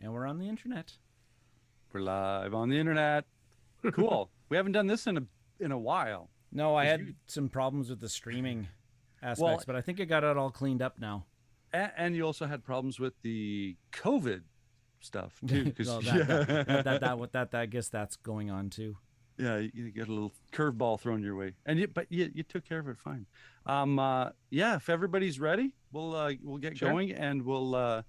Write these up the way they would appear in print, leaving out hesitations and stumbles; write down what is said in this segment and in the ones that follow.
And we're on the internet. We're live on the internet. Cool. We haven't done this in a while. No, I had some problems with the streaming aspects, Well, but I think I got it all cleaned up now. and you also had problems with the COVID stuff too, because Well, I guess that's going on too. yeah, you get a little curveball thrown your way, and you took care of it fine. Yeah, if everybody's ready, we'll get going, and we'll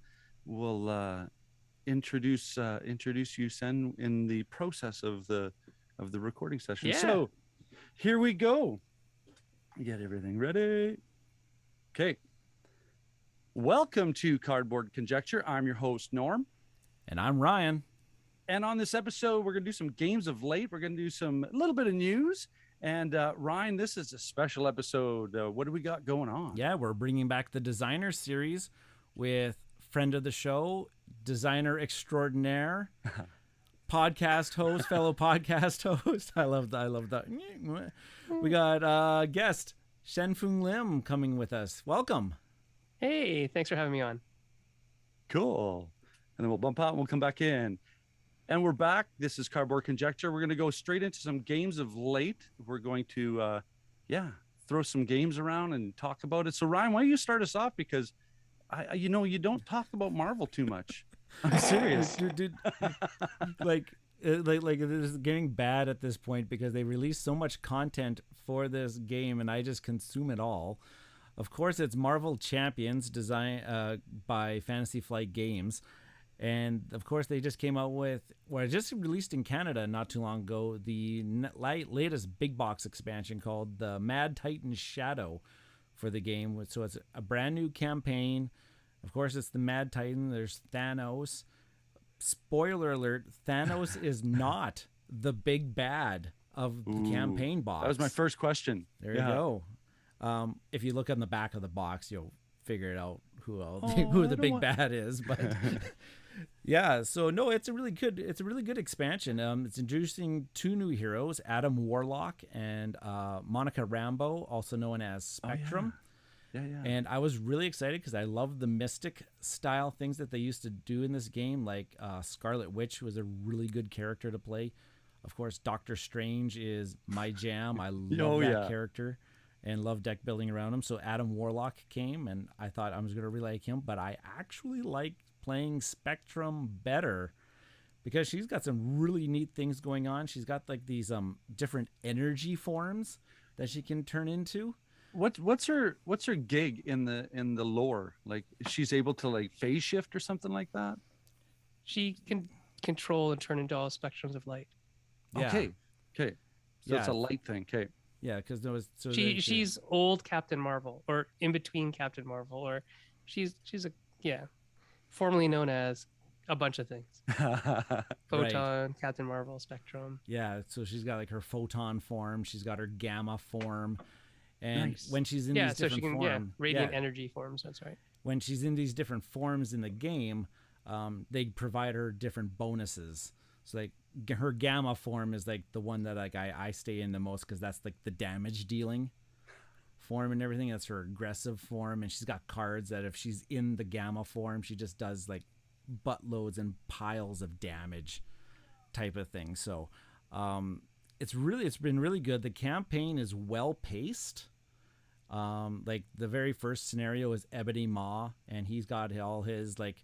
introduce you, Sen, in the process of the recording session. Yeah. So here we go. Get everything ready. Okay. Welcome to Cardboard Conjecture. I'm your host, Norm. And I'm Ryan. And on this episode, we're going to do some games of late. We're going to do a little bit of news. And Ryan, this is a special episode. What do we got going on? Yeah, we're bringing back the designer series with friend of the show, designer extraordinaire, podcast host, fellow podcast host. I love that. We got guest Shenfeng Lim coming with us. Welcome. Hey, thanks for having me on. Cool. And then we'll bump out and we'll come back in. And we're back. This is Cardboard Conjecture. We're going to go straight into some games of late. We're going to, throw some games around and talk about it. So, Ryan, why don't you start us off? Because, you don't talk about Marvel too much. I'm serious. Dude, like it is getting bad at this point because they release so much content for this game, and I just consume it all. Of course, it's Marvel Champions, designed by Fantasy Flight Games. And, of course, they just came out with, well, it just released in Canada not too long ago, the latest big box expansion called the Mad Titan Shadow for the game. So it's a brand new campaign. Of course, it's the Mad Titan. There's Thanos. Spoiler alert, Thanos is not the big bad of the campaign box. That was my first question. There you go. If you look on the back of the box, you'll figure it out who the big bad is. But yeah, so no, it's a really good expansion. It's introducing two new heroes, Adam Warlock and Monica Rambeau, also known as Spectrum. Yeah. And I was really excited because I love the mystic style things that they used to do in this game. Like Scarlet Witch was a really good character to play. Of course, Doctor Strange is my jam. I love that character and love deck building around him. So Adam Warlock came, and I thought I was going to really like him. But I actually like playing Spectrum better because she's got some really neat things going on. She's got like these different energy forms that she can turn into. What's her gig in the lore? Like, she's able to like phase shift or something like that? She can control and turn into all spectrums of light. Yeah. Okay. So it's a light thing. Okay. Yeah, because she's old Captain Marvel, or in between Captain Marvel, or she's formerly known as a bunch of things. Photon, right. Captain Marvel, Spectrum. Yeah, so she's got like her photon form, she's got her gamma form, and when she's in these different forms, radiant energy forms. That's right. When she's in these different forms in the game, they provide her different bonuses. So like her gamma form is like the one that like I stay in the most because that's like the damage dealing form and everything. That's her aggressive form, and she's got cards that if she's in the gamma form, she just does like buttloads and piles of damage type of thing. So it's been really good. The campaign is well paced. Like the very first scenario is Ebony Maw, and he's got all his like.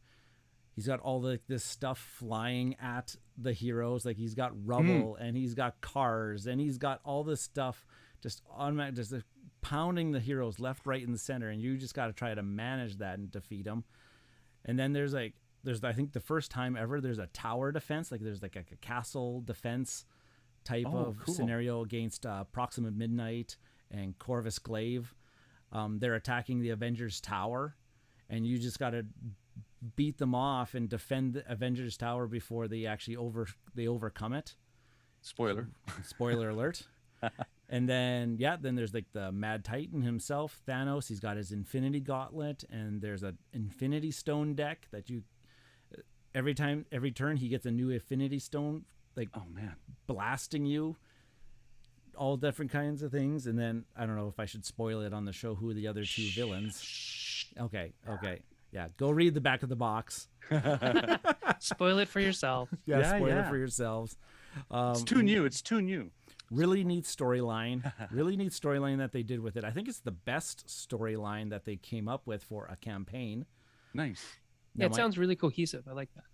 He's got all this stuff flying at the heroes. Like he's got rubble and he's got cars and he's got all this stuff just automatic, just pounding the heroes left, right, and center. And you just got to try to manage that and defeat them. And then there's I think the first time ever, there's a tower defense. Like there's like a castle defense type of scenario against Proxima Midnight and Corvus Glaive. They're attacking the Avengers Tower, and you just got to beat them off and defend the Avengers Tower before they actually overcome it. Spoiler alert. And then there's like the Mad Titan himself, Thanos. He's got his Infinity Gauntlet, and there's an Infinity Stone deck that you every turn he gets a new Infinity Stone, like blasting you, all different kinds of things. And then I don't know if I should spoil it on the show who the other two villains. Okay. Yeah, go read the back of the box. Spoil it for yourself. Yeah, spoil it for yourselves. It's too new. It's too new. Really neat storyline. Really neat storyline that they did with it. I think it's the best storyline that they came up with for a campaign. Nice. Yeah, it sounds really cohesive. I like that.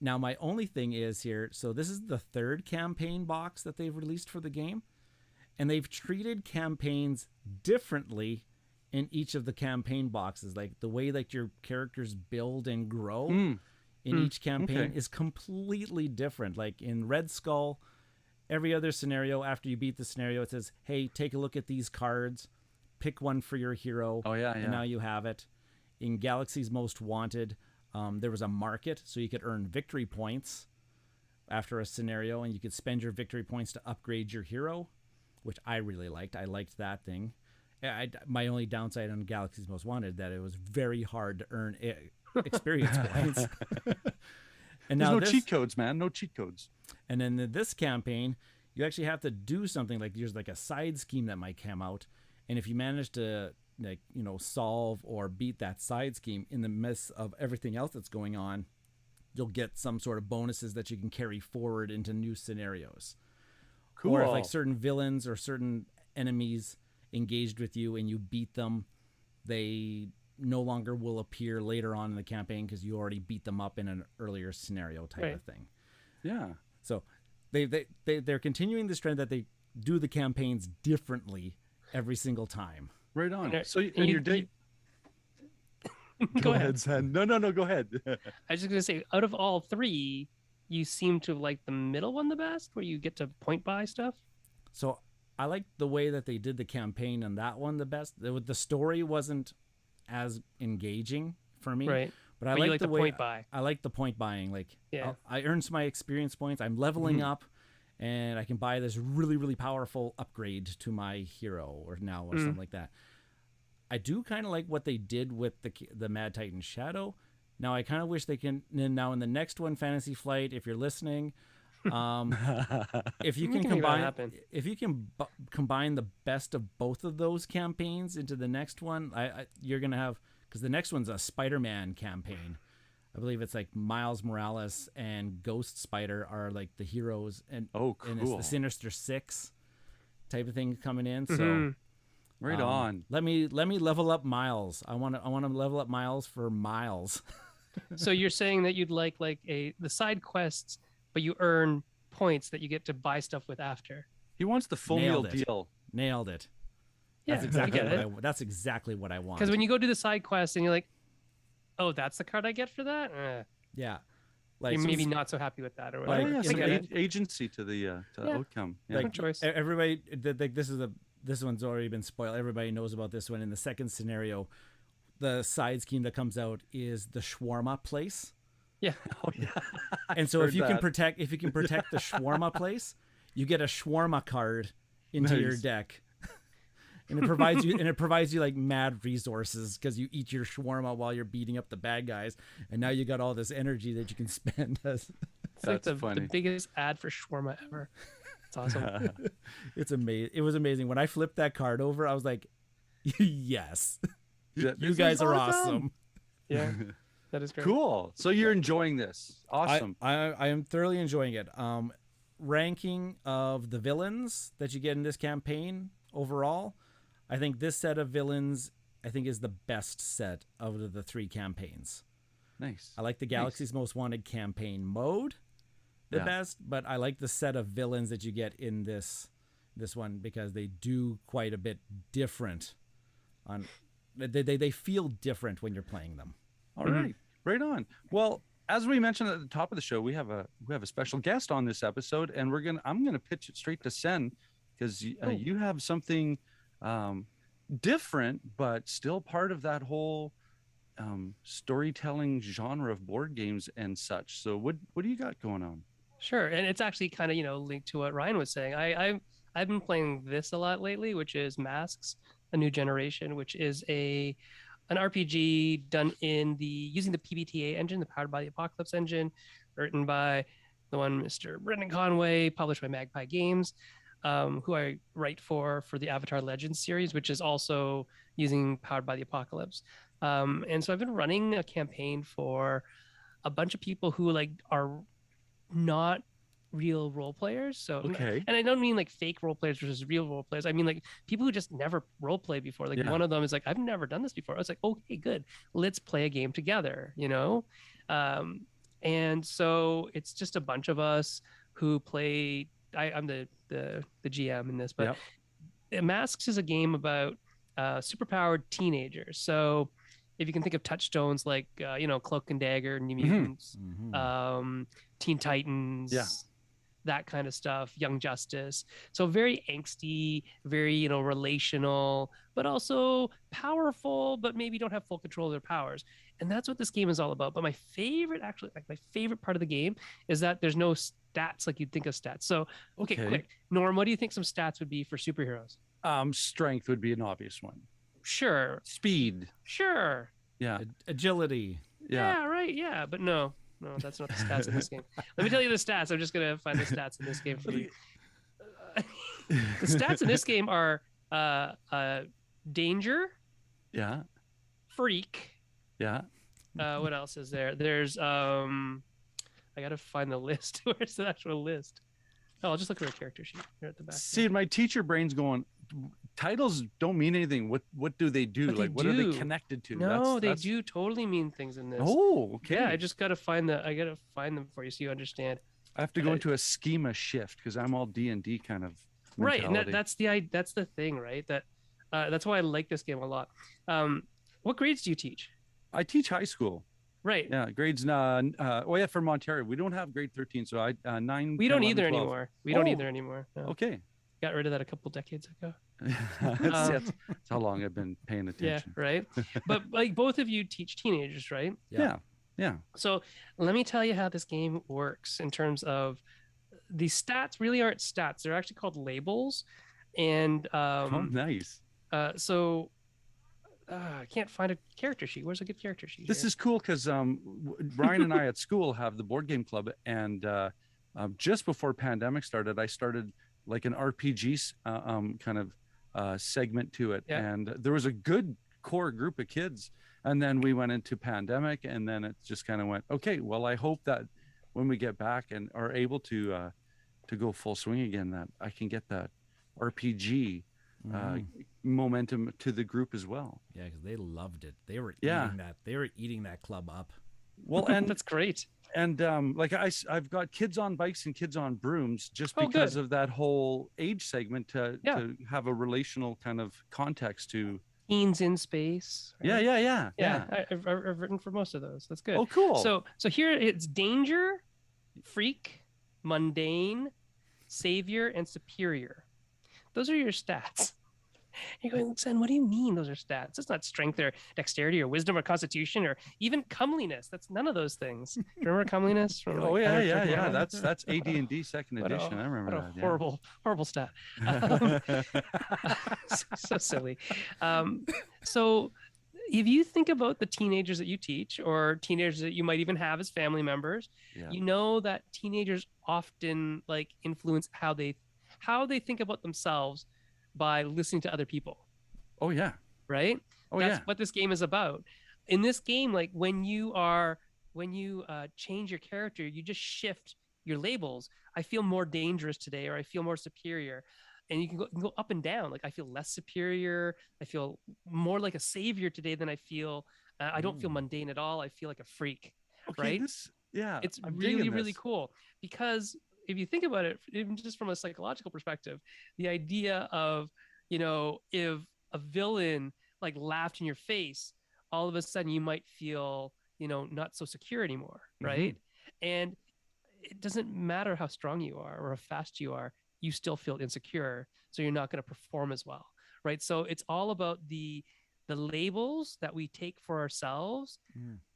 Now, my only thing is here, so this is the third campaign box that they've released for the game, and they've treated campaigns differently in each of the campaign boxes. Like the way that your characters build and grow in each campaign is completely different. Like in Red Skull, every other scenario, after you beat the scenario, it says, hey, take a look at these cards, pick one for your hero, and now you have it. In Galaxy's Most Wanted, there was a market, so you could earn victory points after a scenario, and you could spend your victory points to upgrade your hero, which I really liked. I liked that thing. My only downside on Galaxy's Most Wanted that it was very hard to earn experience points. And There's now no cheat codes, man. No cheat codes. And then this campaign, you actually have to do something like there's like a side scheme that might come out, and if you manage to solve or beat that side scheme in the midst of everything else that's going on, you'll get some sort of bonuses that you can carry forward into new scenarios. Cool. Or if like certain villains or certain enemies engaged with you and you beat them, they no longer will appear later on in the campaign because you already beat them up in an earlier scenario type of thing. Yeah. So they're continuing this trend that they do the campaigns differently every single time. Right on. So your date. Go ahead. Son. No. Go ahead. I was just gonna say, out of all three, you seem to like the middle one the best, where you get to point buy stuff. So I like the way that they did the campaign on that one the best. The story wasn't as engaging for me, right? But I like the way point buy. I like the point buying. Like, yeah, I earned some my experience points. I'm leveling up, and I can buy this really, really powerful upgrade to my hero or something like that. I do kind of like what they did with the Mad Titan Shadow. Now I kind of wish they can. Now in the next one, Fantasy Flight, if you're listening, if you can combine the best of both of those campaigns into the next one, you're gonna have, because the next one's a Spider-Man campaign. I believe it's like Miles Morales and Ghost Spider are like the heroes, and and it's the Sinister Six type of thing coming in. So right on. Let me level up Miles. I want to level up Miles for Miles. So you're saying that you'd like the side quests, but you earn points that you get to buy stuff with after. He wants the full meal deal. Nailed it. Yeah, that's exactly what I want. Because when you go do the side quest and you're like, oh, that's the card I get for that? Yeah. Like, you're maybe not so happy with that or whatever. Agency to the outcome. Yeah. Like, choice. Everybody, this one's already been spoiled. Everybody knows about this one. In the second scenario, the side scheme that comes out is the shawarma place. Yeah. Oh yeah. And so if you can protect the shawarma place, you get a shawarma card into your deck. And it provides you like mad resources because you eat your shawarma while you're beating up the bad guys, and now you got all this energy that you can spend. It's like the biggest ad for shawarma ever. It's awesome. It's amazing. It was amazing when I flipped that card over. I was like, yes, you guys are awesome. Yeah, that is great. Cool. So you're enjoying this? Awesome. I am thoroughly enjoying it. Ranking of the villains that you get in this campaign overall, I think this set of villains, is the best set of the three campaigns. Nice. I like the Galaxy's Most Wanted campaign mode the best, but I like the set of villains that you get in this one because they do quite a bit different. They feel different when you're playing them. All right. Right on. Well, as we mentioned at the top of the show, we have a special guest on this episode, and I'm gonna pitch it straight to Sen because you have something different, but still part of that whole storytelling genre of board games and such. So what do you got going on? Sure, and it's actually kind of linked to what Ryan was saying. I've been playing this a lot lately, which is Masks: A New Generation, which is an RPG done using the PBTA engine, the Powered by the Apocalypse engine, written by the one Mr. Brendan Conway, published by Magpie Games, who I write for the Avatar Legends series, which is also using Powered by the Apocalypse. And so I've been running a campaign for a bunch of people who like are not real role players. So, Okay. and I don't mean like fake role players versus real role players. I mean like people who just never role play before. Like Yeah. one of them is like, I've never done this before. I was like, okay, good. Let's play a game together, you know? And so it's just a bunch of us who play. I'm the GM in this, but Masks is a game about superpowered teenagers. So if you can think of touchstones like Cloak and Dagger, New Mutants, Teen Titans, that kind of stuff, Young Justice. So very angsty, very relational, but also powerful, but maybe don't have full control of their powers. And that's what this game is all about. But my favorite part of the game is that there's no stats like you'd think of stats. So okay. Quick, Norm, what do you think some stats would be for superheroes? Strength would be an obvious one. Sure. Speed. Sure. Yeah. Agility. Yeah. Right. Yeah. But no, that's not the stats in this game. Let me tell you the stats. I'm just going to find the stats in this game for you. The stats in this game are danger. Yeah. Freak. Yeah. What else is there? There's I got to find the list. Where's the actual list? Oh, I'll just look at our character sheet here at the back. See, my teacher brain's going, titles don't mean anything. What do they do? But what are they connected to? No, they do totally mean things in this. Oh, okay. Yeah, I just got to find them for you so you understand. I have to go into a schema shift because I'm all D&D kind of mentality. Right, and that's the thing, right? That's why I like this game a lot. What grades do you teach? I teach high school. Right. Yeah, grades. From Ontario, we don't have grade 13, so 9. We 10, don't 11, either 12. anymore. We don't either anymore. No. Okay. Got rid of that a couple decades ago. that's how long I've been paying attention. Yeah, right. But like both of you teach teenagers, right? Yeah. So let me tell you how this game works in terms of the stats. Really aren't stats; they're actually called labels. And nice. I can't find a character sheet. Where's a good character sheet? This is cool because Brian and I at school have the board game club, and just before pandemic started, I started like an RPG kind of segment to it, and there was a good core group of kids, and then we went into pandemic, and then it just kind of went, okay, well, I hope that when we get back and are able to go full swing again, that I can get that RPG momentum to the group as well. Yeah, because they loved it. They were eating that. They were eating that club up. Well, and that's great. And I've got kids on bikes and kids on brooms just because of that whole age segment to have a relational kind of context to teens in space. Right? Yeah. I've written for most of those. That's good. Oh, cool. So here it's danger, freak, mundane, savior, and superior. Those are your stats. You're going, Sen, what do you mean those are stats? That's not strength or dexterity or wisdom or constitution or even comeliness. That's none of those things. Remember comeliness? From, yeah. That's AD&D second edition. I remember that. Horrible stat. So silly. So if you think about the teenagers that you teach or teenagers that you might even have as family members, you know that teenagers often like influence how they think about themselves by listening to other people. Oh yeah. Right? That's what this game is about. In this game, like when you change your character, you just shift your labels. I feel more dangerous today, or I feel more superior. And you can go up and down. Like I feel less superior. I feel more like a savior today than I feel. I don't feel mundane at all. I feel like a freak. Okay, right? It's I'm really cool because if you think about it, even just from a psychological perspective, the idea of, if a villain like laughed in your face, all of a sudden you might feel, not so secure anymore. Right. And it doesn't matter how strong you are or how fast you are, you still feel insecure. So you're not going to perform as well. Right. So it's all about the labels that we take for ourselves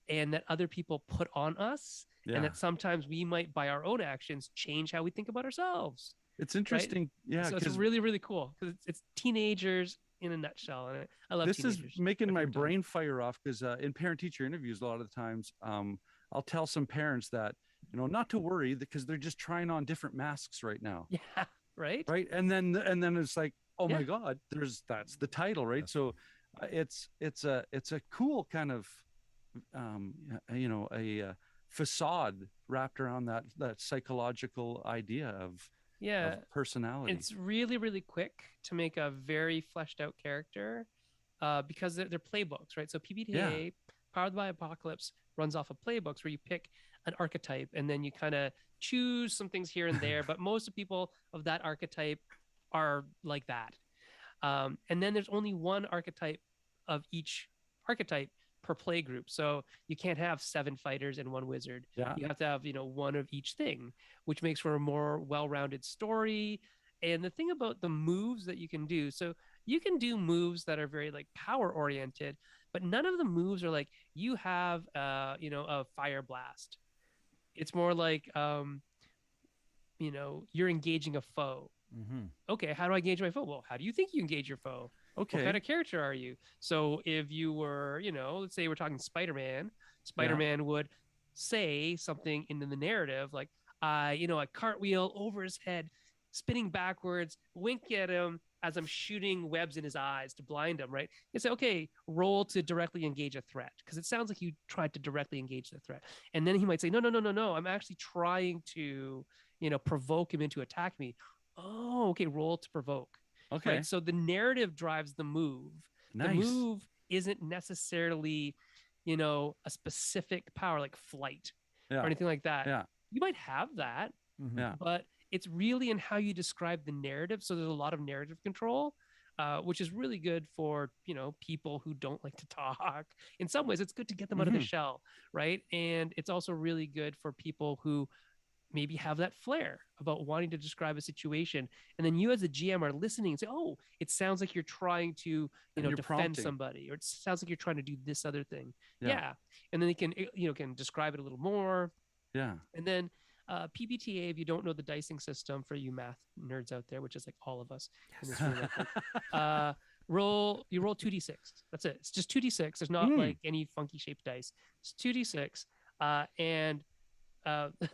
and that other people put on us. Yeah. And that sometimes we might, by our own actions, change how we think about ourselves. It's interesting. Right? Yeah. So it's really, really cool because it's teenagers in a nutshell. And I love this is making my brain fire off because in parent-teacher interviews, a lot of the times I'll tell some parents that, not to worry because they're just trying on different masks right now. Yeah. Right. Right. And then it's like, oh my God, that's the title. Right. So It's a cool kind of a facade wrapped around that psychological idea of Yeah, personality. it's really, really quick to make a very fleshed out character because they're playbooks, right? So Yeah. PBTA, Powered by Apocalypse, runs off of playbooks where you pick an archetype and then you kind of choose some things here and there. But most of people of that archetype are like that. And then there's only one archetype of each archetype per play group. So you can't have 7 fighters and 1 wizard. Yeah. You have to have, one of each thing, which makes for a more well-rounded story. And the thing about the moves that you can do, so you can do moves that are very like power oriented, but none of the moves are like you have a fire blast. It's more like you're engaging a foe. Mm-hmm. Okay, how do I engage my foe? Well, how do you think you engage your foe? What kind Okay. of character are you? So if you were, let's say we're talking Spider-Man, Yeah. Spider-Man would say something in the narrative like, I cartwheel over his head, spinning backwards, wink at him as I'm shooting webs in his eyes to blind him, right? You say, okay, roll to directly engage a threat because it sounds like you tried to directly engage the threat. And then he might say, no, no, no, no, no. I'm actually trying to, provoke him into attack me. Oh, okay, roll to provoke. Okay. Right. So the narrative drives the move. The Nice. move isn't necessarily, a specific power like flight or Yeah. anything like that. Yeah. You might have that, Mm-hmm. Yeah. but it's really in how you describe the narrative. So there's a lot of narrative control, which is really good for people who don't like to talk. In some ways, it's good to get them out of the Mhm. shell, right? And it's also really good for people who maybe have that flair about wanting to describe a situation, and then you as a GM are listening and say, oh, it sounds like you're trying to And you're defend prompting. somebody, or it sounds like you're trying to do this other thing. Yeah. Yeah. And then they can can describe it a little more. Yeah. And then PBTA, if you don't know the dicing system, for you math nerds out there, which is like all of us in this room, I think, you roll 2d6. That's it. It's just 2d6. There's not like any funky shaped dice. It's 2d6. And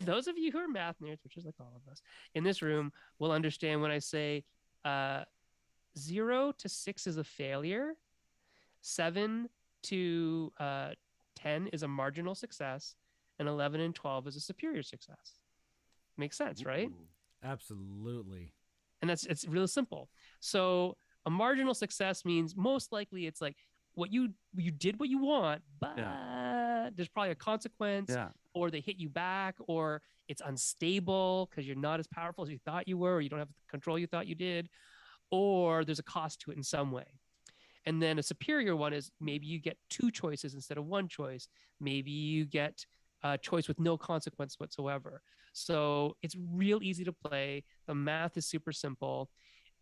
those of you who are math nerds, which is like all of us in this room, will understand when I say 0 to 6 is a failure, 7 to 10 is a marginal success, and 11 and 12 is a superior success. Makes sense, right? Ooh. Absolutely. And it's real simple. So a marginal success means most likely it's like what you did what you want, but there's probably a consequence, Yeah. or they hit you back, or it's unstable because you're not as powerful as you thought you were, or you don't have the control you thought you did, or there's a cost to it in some way. And then a superior one is maybe you get 2 choices instead of 1 choice. Maybe you get a choice with no consequence whatsoever. So it's real easy to play. The math is super simple.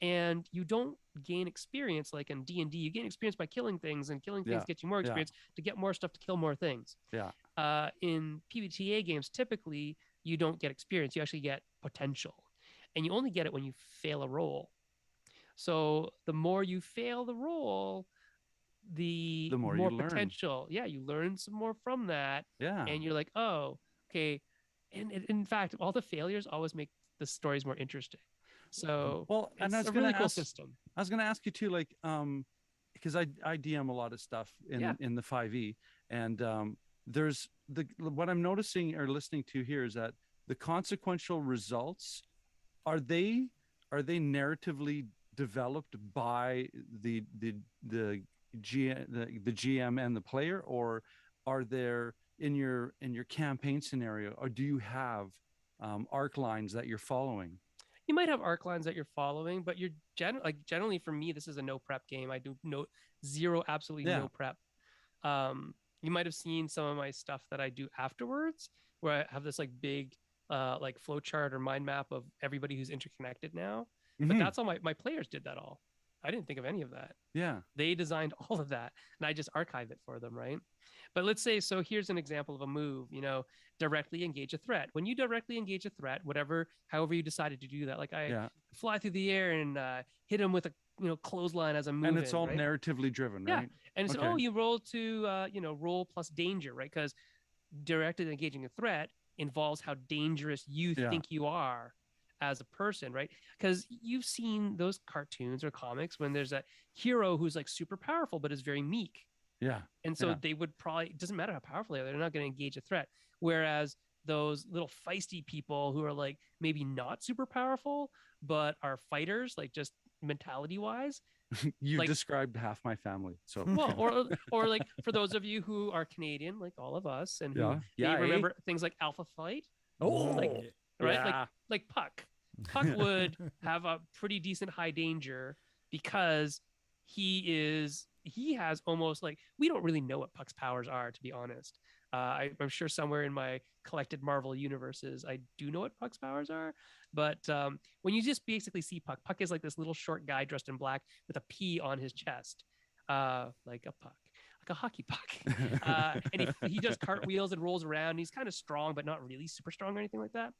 And you don't gain experience like in D&D. You gain experience by killing things, and killing things gets you more experience to get more stuff to kill more things. Yeah. In PBTA games, typically you don't get experience. You actually get potential. And you only get it when you fail a roll. So the more you fail the roll, the more more you learn. potential. Yeah, you learn some more from that. Yeah. And you're like, oh, okay. And in fact, all the failures always make the stories more interesting. So Well, and it's I was a gonna really cool ask, system. I was gonna ask you too, like, because I DM a lot of stuff Yeah. in the 5e, and there's what I'm noticing or listening to here is that the consequential results are they narratively developed by the GM and the player, or are there in your campaign scenario, or do you have arc lines that you're following? You might have arc lines that you're following, but you're generally for me, this is a no prep game. I do absolutely Yeah. no prep. You might have seen some of my stuff that I do afterwards, where I have this like big like flow chart or mind map of everybody who's interconnected now. But Mhm. that's all my players did that all. I didn't think of any of that. Yeah. They designed all of that, and I just archive it for them, right? But let's say, so here's an example of a move, directly engage a threat. When you directly engage a threat, however you decided to do that, like I fly through the air and hit him with a clothesline as I'm moving, And it's all right? narratively driven, Yeah. right? And it's Okay. you roll to roll plus danger, right? Because directly engaging a threat involves how dangerous you Yeah. think you are as a person, right? Because you've seen those cartoons or comics when there's a hero who's like super powerful but is very meek. Yeah. And so Yeah. they would probably, it doesn't matter how powerful they are, they're not going to engage a threat. Whereas those little feisty people who are like maybe not super powerful, but are fighters, like just mentality wise, You like, described half my family. So well, or like for those of you who are Canadian, like all of us, and who yeah. Yeah. may remember things like Alpha Flight, Oh, like, right? yeah. Like Puck. Puck would have a pretty decent high danger because he has almost like, we don't really know what Puck's powers are, to be honest. I'm sure somewhere in my collected Marvel universes, I do know what Puck's powers are. But when you just basically see Puck, Puck is like this little short guy dressed in black with a P on his chest, like a puck, like a hockey puck. And he does cartwheels and rolls around. He's kind of strong, but not really super strong or anything like that.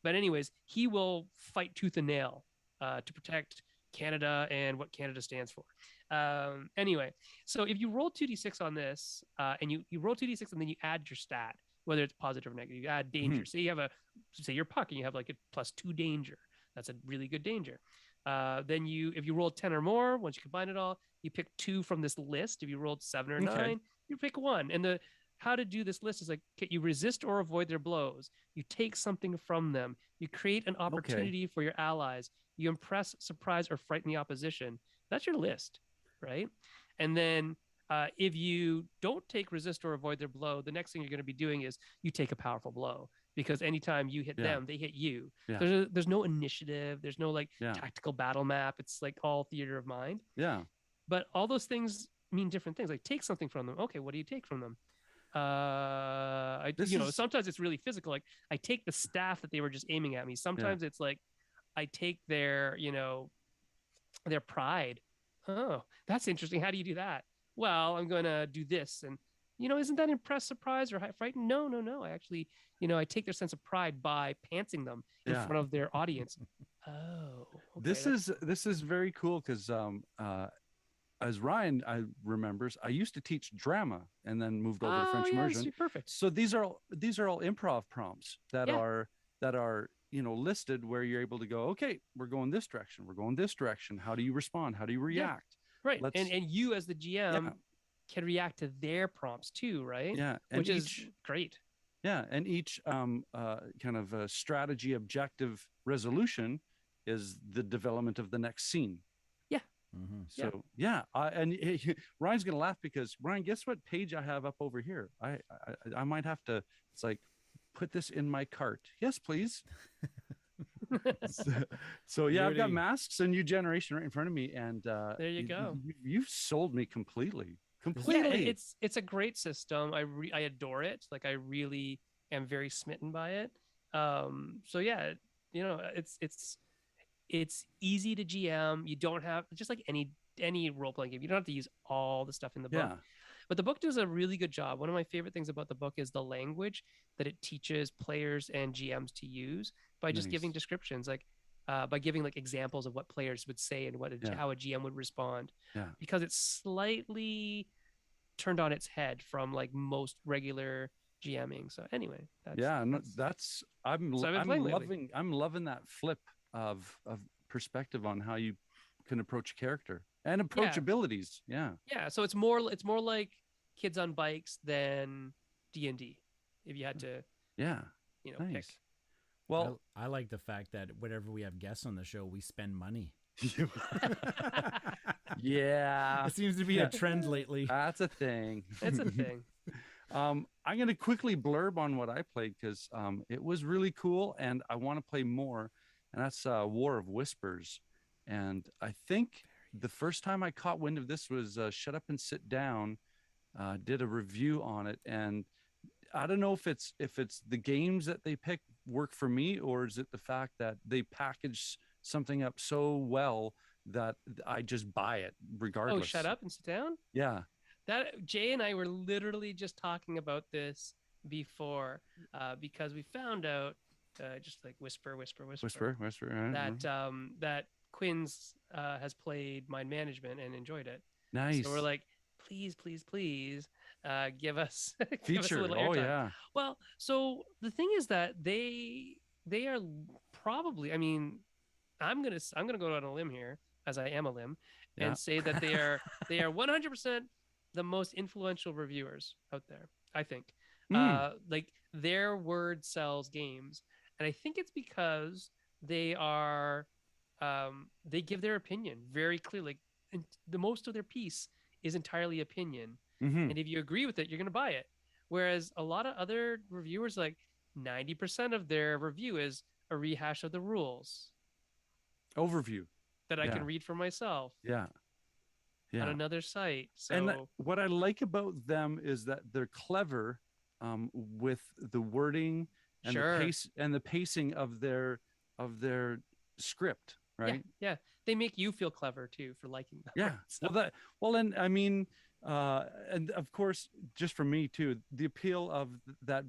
But anyways, he will fight tooth and nail to protect Canada and what Canada stands for. Anyway, so if you roll 2d6 on this, and you roll 2d6 and then you add your stat, whether it's positive or negative, you add danger. Say you have say you're Puck and you have like a +2 danger. That's a really good danger. Then if you roll 10 or more, once you combine it all, you pick 2 from this list. If you rolled 7 or 9, you pick 1. And how to do this list is like, you resist or avoid their blows. You take something from them. You create an opportunity for your allies. You impress, surprise, or frighten the opposition. That's your list, right? And then if you don't take resist or avoid their blow, the next thing you're going to be doing is you take a powerful blow, because anytime you hit them, they hit you. Yeah. There's no initiative. There's no like tactical battle map. It's like all theater of mind. Yeah. But all those things mean different things. Like, take something from them. Okay, what do you take from them? Sometimes it's really physical. Like, I take the staff that they were just aiming at me. Sometimes it's like I take their pride. Oh, that's interesting. How do you do that? Well, I'm going to do this. And, isn't that impress, surprise, or frighten? No. I actually, I take their sense of pride by pantsing them in front of their audience. Oh, okay. This is very cool because as Ryan remembers, I used to teach drama and then moved over to French immersion. Perfect. So these are all improv prompts that are listed, where you're able to go, okay, we're going this direction, we're going this direction. How do you respond? How do you react? Right. And you as the GM can react to their prompts too, right? Yeah. Which is great. Yeah. And each kind of a strategy objective resolution is the development of the next scene. So Ryan's gonna laugh because, Ryan, guess what page I have up over here? I might have to, it's like, put this in my cart. Yes, please. so I've got Masks and New Generation right in front of me, and there you go. You've sold me completely. Yeah, it's a great system. I adore it. Like, I really am very smitten by it. So yeah, it's easy to GM. You don't have, just like any role-playing game, you don't have to use all the stuff in the book. Yeah. But the book does a really good job. One of my favorite things about the book is the language that it teaches players and GMs to use by just giving descriptions, like by giving like examples of what players would say and how a GM would respond. Yeah. Because it's slightly turned on its head from like most regular GMing. So anyway, I'm loving that flip of perspective on how you can approach a character and approach abilities. Yeah. So it's more like Kids on Bikes than D&D, if you had to pick. Well, I like the fact that whenever we have guests on the show, we spend money. Yeah. It seems to be a trend lately. That's a thing. It's a thing. I'm going to quickly blurb on what I played because it was really cool and I want to play more. And that's War of Whispers. And I think the first time I caught wind of this was Shut Up and Sit Down, did a review on it. And I don't know if it's the games that they pick work for me, or is it the fact that they package something up so well that I just buy it regardless. Oh, Shut Up and Sit Down? Yeah. That Jay and I were literally just talking about this before because we found out just like whisper that Quinn's has played Mind Management and enjoyed it. Nice. So we're like, please give us feature. A little airtime. Well, so the thing is that they they are probably. I mean, I'm gonna go on a limb here, as I am a limb, Yeah. and say that they are 100% the most influential reviewers out there. I think, Mm. like their word sells games, and I think it's because they are, they give their opinion very clearly. And the most of their piece is entirely opinion, Hmm. and if you agree with it, you're gonna buy it. Whereas a lot of other reviewers, like 90% of their review is a rehash of the rules Overview. that I can Yeah. read for myself Yeah. on Yeah. another site. And So what I like about them is that they're clever with the wording and sure. the pacing of their script, Yeah, right? yeah. They make you feel clever too for liking them, right? Yeah. So And I mean, and of course, just for me too, the appeal of that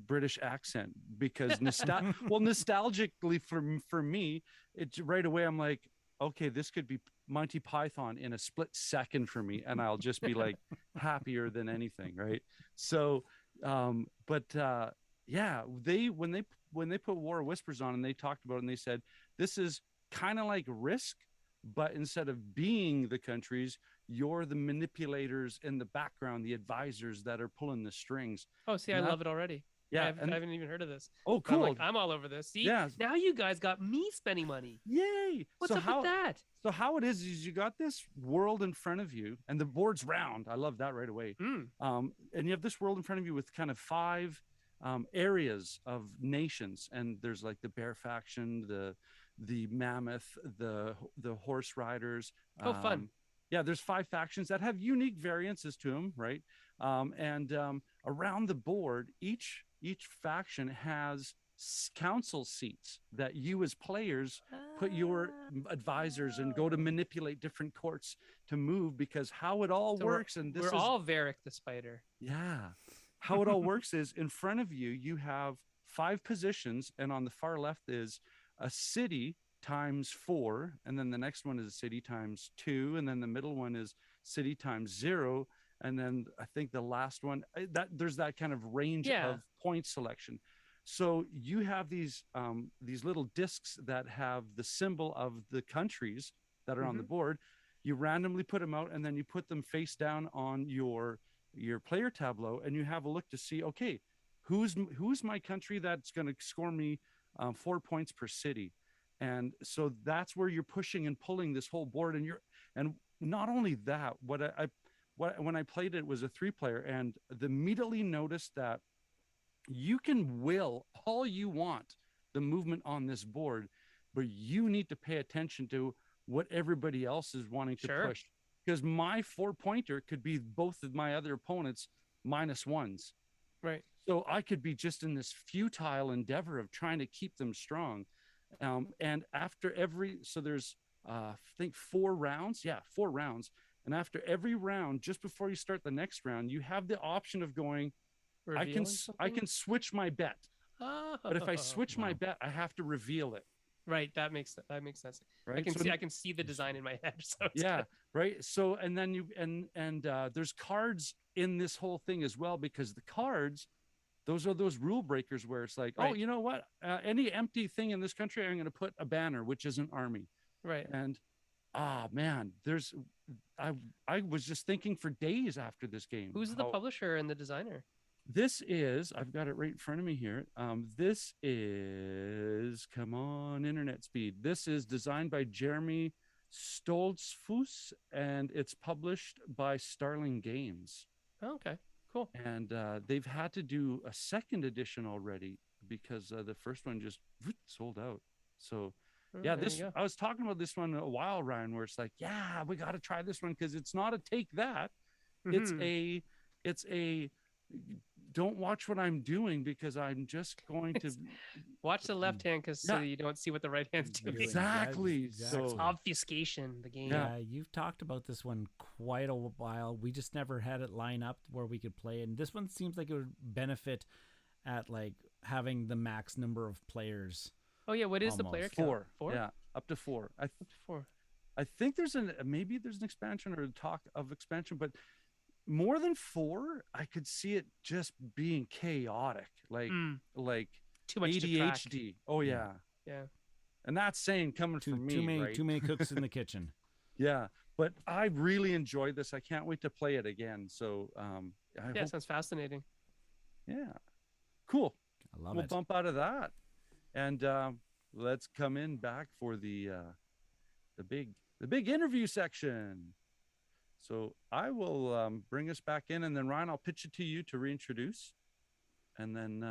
British accent because nostalgically for me, it's right away. I'm like, okay, this could be Monty Python in a split second for me, and I'll just be like happier than anything, right? So, but yeah, when they put War of Whispers on and they talked about it and they said this is kind of like Risk, but instead of being the countries, you're the manipulators in the background, the advisors that are pulling the strings. oh, see, I And that, love it already. yeah, I and haven't even heard of this. oh, But I'm like, cool, I'm all over this. See, yeah, now you guys got me spending money. yay. What's up with that? So how it is you got this world in front of you, and the board's round. I love that right away. Mm. And you have this world in front of you with kind of five areas of nations, and there's like the bear faction, the mammoth, the horse riders. Oh, fun. Yeah, there's five factions that have unique variances to them, right? And around the board, each faction has council seats that you as players put your advisors and go to manipulate different courts to move because how it all So works and this we're is all Varric the spider. yeah. How it all works is in front of you, you have five positions, and on the far left is a city times 4, and then the next one is a city times 2, and then the middle one is city times 0, and then I think the last one that there's that kind of range Yeah. of point selection. So you have these little discs that have the symbol of the countries that are on the board. You randomly put them out, and then you put them face down on your player tableau, and you have a look to see, okay, who's my country that's going to score me 4 points per city. And so that's where you're pushing and pulling this whole board, and not only that, when I played it was a 3-player, and immediately noticed that you can will all you want the movement on this board, but you need to pay attention to what everybody else is wanting to push, because my 4-pointer could be both of my other opponents -1s. Right. So I could be just in this futile endeavor of trying to keep them strong. And after so there's, I think 4 rounds. Yeah, 4 rounds. And after every round, just before you start the next round, you have the option of going, I can switch my bet. Oh. But if I switch my bet, I have to reveal it. Right, that makes sense. Right. I can see the design in my head. So yeah, good. right. So and then there's cards in this whole thing as well, because the cards, those are those rule breakers where it's like, right. Oh, you know what? Any empty thing in this country, I'm going to put a banner, which is an army. Right. And man, I was just thinking for days after this game. Who's the publisher and the designer? This is, I've got it right in front of me here. This is, come on, internet speed. This is designed by Jeremy Stoltzfus, and it's published by Starling Games. Oh, okay, cool. And they've had to do a second edition already because the first one just sold out. So yeah, I was talking about this one a while, Ryan, where it's like, yeah, we got to try this one because it's not a take that. It's a don't watch what I'm doing because I'm just going to watch the left hand because so you don't see what the right hand's doing. Exactly. So it's obfuscation, the game. Yeah, you've talked about this one quite a while. We just never had it line up where we could play it. And this one seems like it would benefit at like having the max number of players. Oh yeah, what is the player count? 4? Yeah, up to 4. Up to 4. I think maybe there's an expansion or talk of expansion, but more than 4, I could see it just being chaotic. Like too much to track. ADHD. Oh Yeah. Yeah. and that's saying coming from me, right? Too many cooks in the kitchen. Yeah, but I really enjoyed this. I can't wait to play it again. So I Yeah, hope. sounds fascinating. Yeah, cool. I love We'll it. bump out of that, and let's come in back for the big interview section. So I will bring us back in, and then Ryan, I'll pitch it to you to reintroduce, and then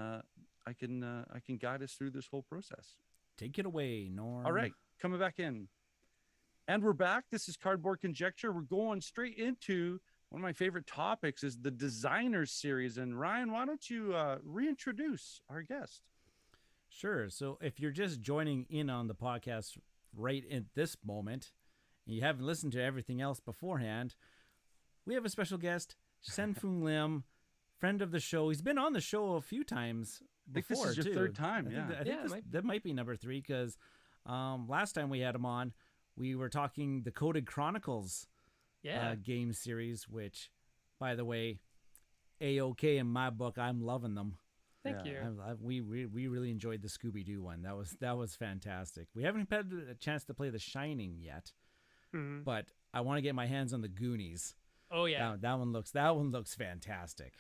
I can guide us through this whole process. Take it away, Norm. All right, coming back in. And we're back. This is Cardboard Conjecture. We're going straight into one of my favorite topics is the Designers series. And Ryan, why don't you reintroduce our guest? Sure. So if you're just joining in on the podcast right at this moment, and you haven't listened to everything else beforehand, we have a special guest, Sen-Foong Lim, friend of the show. He's been on the show a few times before, I think this is your third time. I think that might be number 3 because last time we had him on, we were talking the Coded Chronicles game series, which, by the way, A-OK in my book. I'm loving them. Thank you. We really enjoyed the Scooby-Doo one. That was fantastic. We haven't had a chance to play The Shining yet, but I want to get my hands on the Goonies. Oh yeah, that one looks fantastic.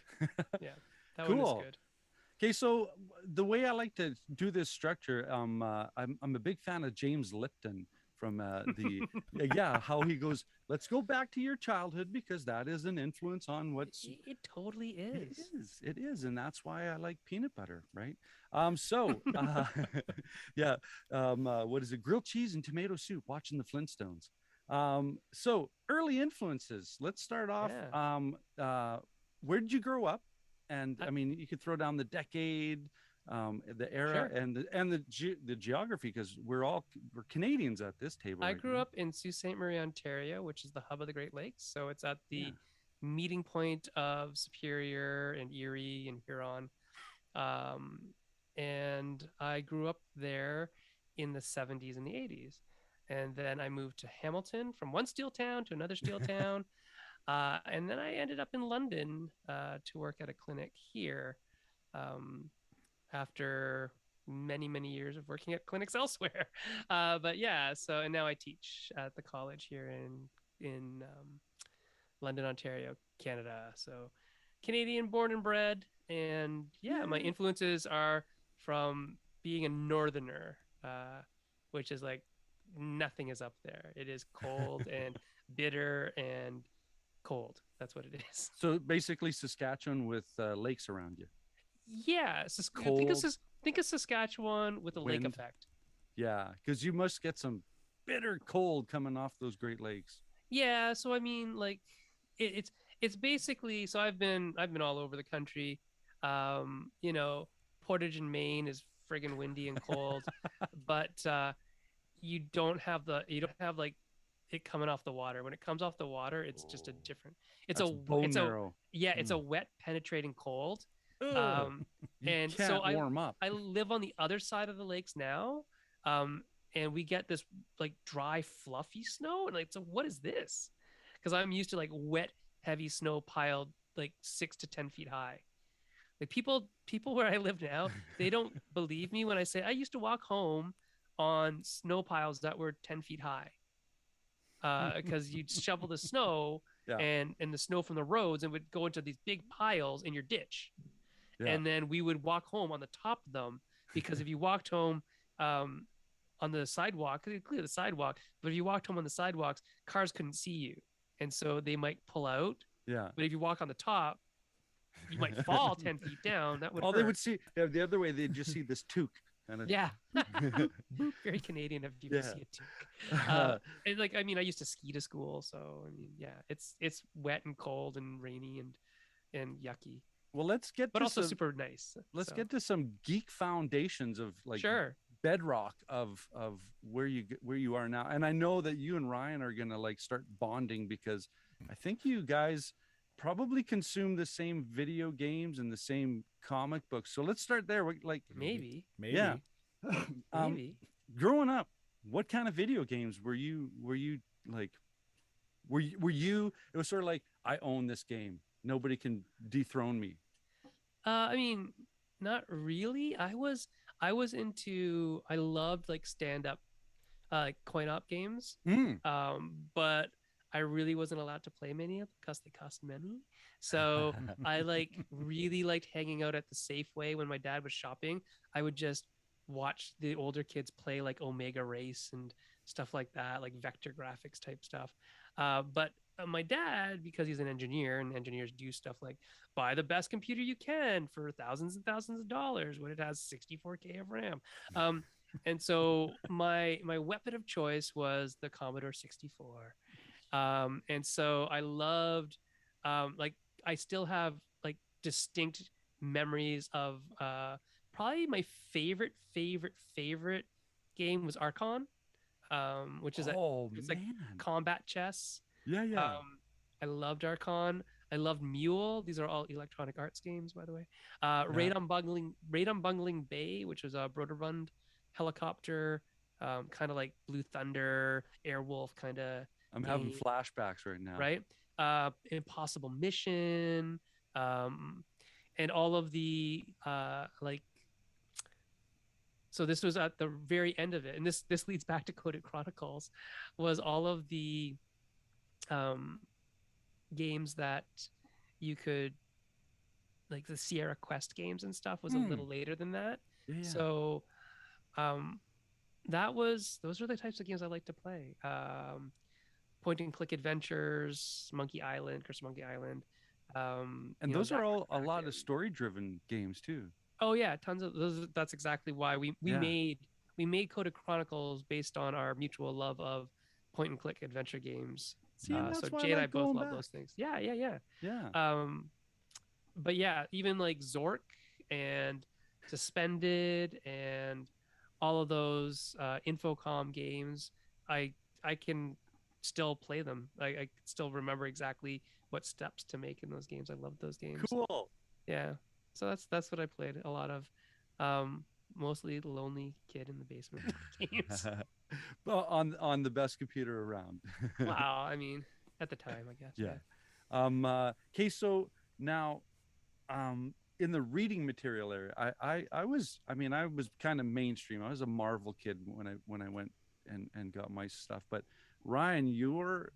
Yeah, that one is good. Okay, so the way I like to do this structure, I'm a big fan of James Lipton from how he goes, let's go back to your childhood because that is an influence on what's it totally is. It is, and that's why I like peanut butter, right? What is it? Grilled cheese and tomato soup, watching the Flintstones. So early influences. Let's start off. Where did you grow up? And I mean, you could throw down the decade, the era, Sure. and the geography, because we're Canadians at this table. I grew up in Sault Ste. Marie, Ontario, which is the hub of the Great Lakes. So it's at the meeting point of Superior and Erie and Huron. And I grew up there in the 70s and the 80s. And then I moved to Hamilton, from one steel town to another steel town. And then I ended up in London to work at a clinic here after many, many years of working at clinics elsewhere. And now I teach at the college here in London, Ontario, Canada. So Canadian born and bred. And my influences are from being a northerner, which is like nothing is up there. It is cold and bitter and cold. That's what it is. So basically Saskatchewan with lakes around you. Yeah, think of Saskatchewan with a lake effect. Yeah, because you must get some bitter cold coming off those Great Lakes. Yeah, so I mean, like, it's basically. So I've been all over the country. Portage in Maine is friggin' windy and cold, but you don't have like it coming off the water. When it comes off the water, it's just a different. It's a wet penetrating cold. And so warm up. I live on the other side of the lakes now, and we get this like dry, fluffy snow, and like, so what is this? Because I'm used to like wet, heavy snow piled like 6 to 10 feet high. Like people where I live now, they don't believe me when I say I used to walk home on snow piles that were 10 feet high, because you'd shovel the snow and the snow from the roads and would go into these big piles in your ditch. Yeah. And then we would walk home on the top of them, because if you walked home on the sidewalk, because you clear the sidewalk, but if you walked home on the sidewalks, cars couldn't see you. And so they might pull out. Yeah. But if you walk on the top, you might fall 10 feet down. That would hurt. They would see the other way. They'd just see this toque. Yeah. Very Canadian of you to see a toque. And like, I mean, I used to ski to school. So, I mean, yeah, it's wet and cold and rainy and yucky. Well, let's get but also super nice. Let's get to some geek foundations of like bedrock of where you are now. And I know that you and Ryan are gonna like start bonding, because I think you guys probably consume the same video games and the same comic books. So let's start there. Like maybe. Yeah. Maybe. Growing up, what kind of video games were you like? Were you? It was sort of like, I own this game. Nobody can dethrone me. I mean, not really. I was I loved like stand up like coin op games. Mm. But I really wasn't allowed to play many of them because they cost money. So I like really liked hanging out at the Safeway when my dad was shopping. I would just watch the older kids play like Omega Race and stuff like that, like vector graphics type stuff. But my dad, because he's an engineer and engineers do stuff like buy the best computer you can for thousands and thousands of dollars when it has 64K of RAM. Um, and so my weapon of choice was the Commodore 64. And so I loved like I still have like distinct memories of probably my favorite game was Archon, which is Oh it's like man. combat chess. Yeah, yeah. I loved Archon. I loved Mule. These are all Electronic Arts games, by the way. Yeah. Raid on Bungling Bay, which was a Broderbund helicopter, kind of like Blue Thunder, Airwolf kind of I'm having game, flashbacks right now. right? Impossible Mission, um, and all of the like. So this was at the very end of it, and this leads back to Coded Chronicles, was all of the um, games that you could like the Sierra Quest games and stuff was a Hmm. little later than that. Yeah, yeah. So um, those were the types of games I like to play. Point and click adventures, Monkey Island, Curse of Monkey Island. And those are Zack all a lot of McCracken. story-driven games too. Oh yeah, tons of those. That's exactly why Yeah. we made Code of Chronicles based on our mutual love of point and click adventure games. See, and So that's why I Jay and I like both going love back. those things. Yeah, yeah, yeah. Yeah. But yeah, even like Zork and Suspended and all of those Infocom games, I can still play them. I still remember exactly what steps to make in those games. I love those games. Cool. Yeah, so that's what I played a lot of. Mostly the lonely kid in the basement games. Well, on the best computer around. Wow, I mean, at the time, I guess. Yeah. Okay, so now in the reading material area, I was, I mean, I was kind of mainstream. I was a Marvel kid when I went and got my stuff. But Ryan,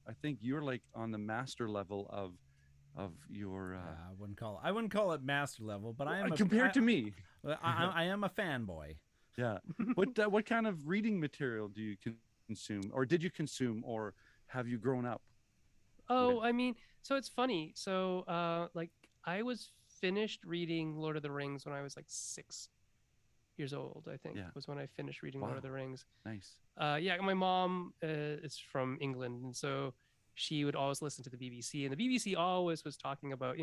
I think you're like on the master level of your I wouldn't call it master level, but I am compared to me. I am a fanboy. Yeah. What kind of reading material do you consume, or did you consume, or have you grown up with? Oh, I mean, so it's funny. So, like, I was finished reading Lord of the Rings when I was like 6 years old, I think, Yeah. was when I finished reading Lord of Wow. the Rings. Nice. Yeah, my mom is from England, and so she would always listen to the BBC, and the BBC always was talking about,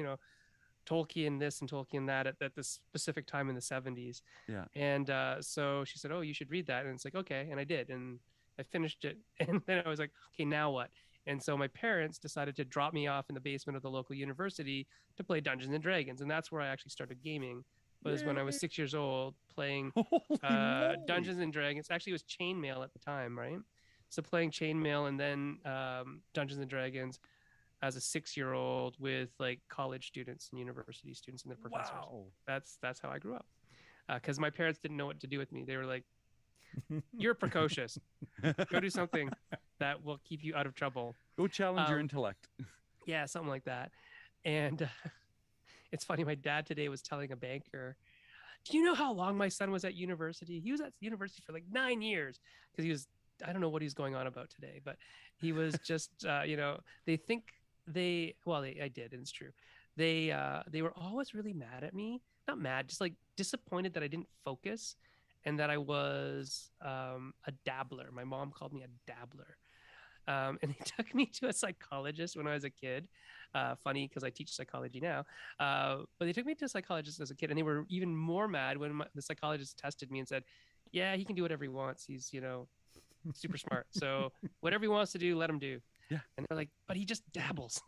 Tolkien this and Tolkien that at this specific time in the 70s. Yeah. And so she said, "Oh, you should read that." And it's like, okay. And I did. And I finished it. And then I was like, okay, now what? And so my parents decided to drop me off in the basement of the local university to play Dungeons and Dragons. And that's where I actually started gaming, was when I was Yay. 6 years old playing Holy moly. Dungeons and Dragons. Actually, it was Chainmail at the time, right? So playing Chainmail and then Dungeons and Dragons as a 6-year-old with like college students and university students and their professors. Wow. That's how I grew up. Because my parents didn't know what to do with me. They were like, "You're precocious. Go do something that will keep you out of trouble." Go challenge your intellect. Yeah, something like that. And it's funny. My dad today was telling a banker, "Do you know how long my son was at university? He was at university for like 9 years because he was. I don't know what he's going on about today, but he was just, they think I did, and it's true. They were always really mad at me, not mad, just like disappointed that I didn't focus and that I was a dabbler. My mom called me a dabbler. And they took me to a psychologist when I was a kid. Funny because I teach psychology now. But they took me to a psychologist as a kid, and they were even more mad when the psychologist tested me and said, "Yeah, he can do whatever he wants. He's, super smart. So whatever he wants to do, let him do." Yeah. And they're like, "But he just dabbles.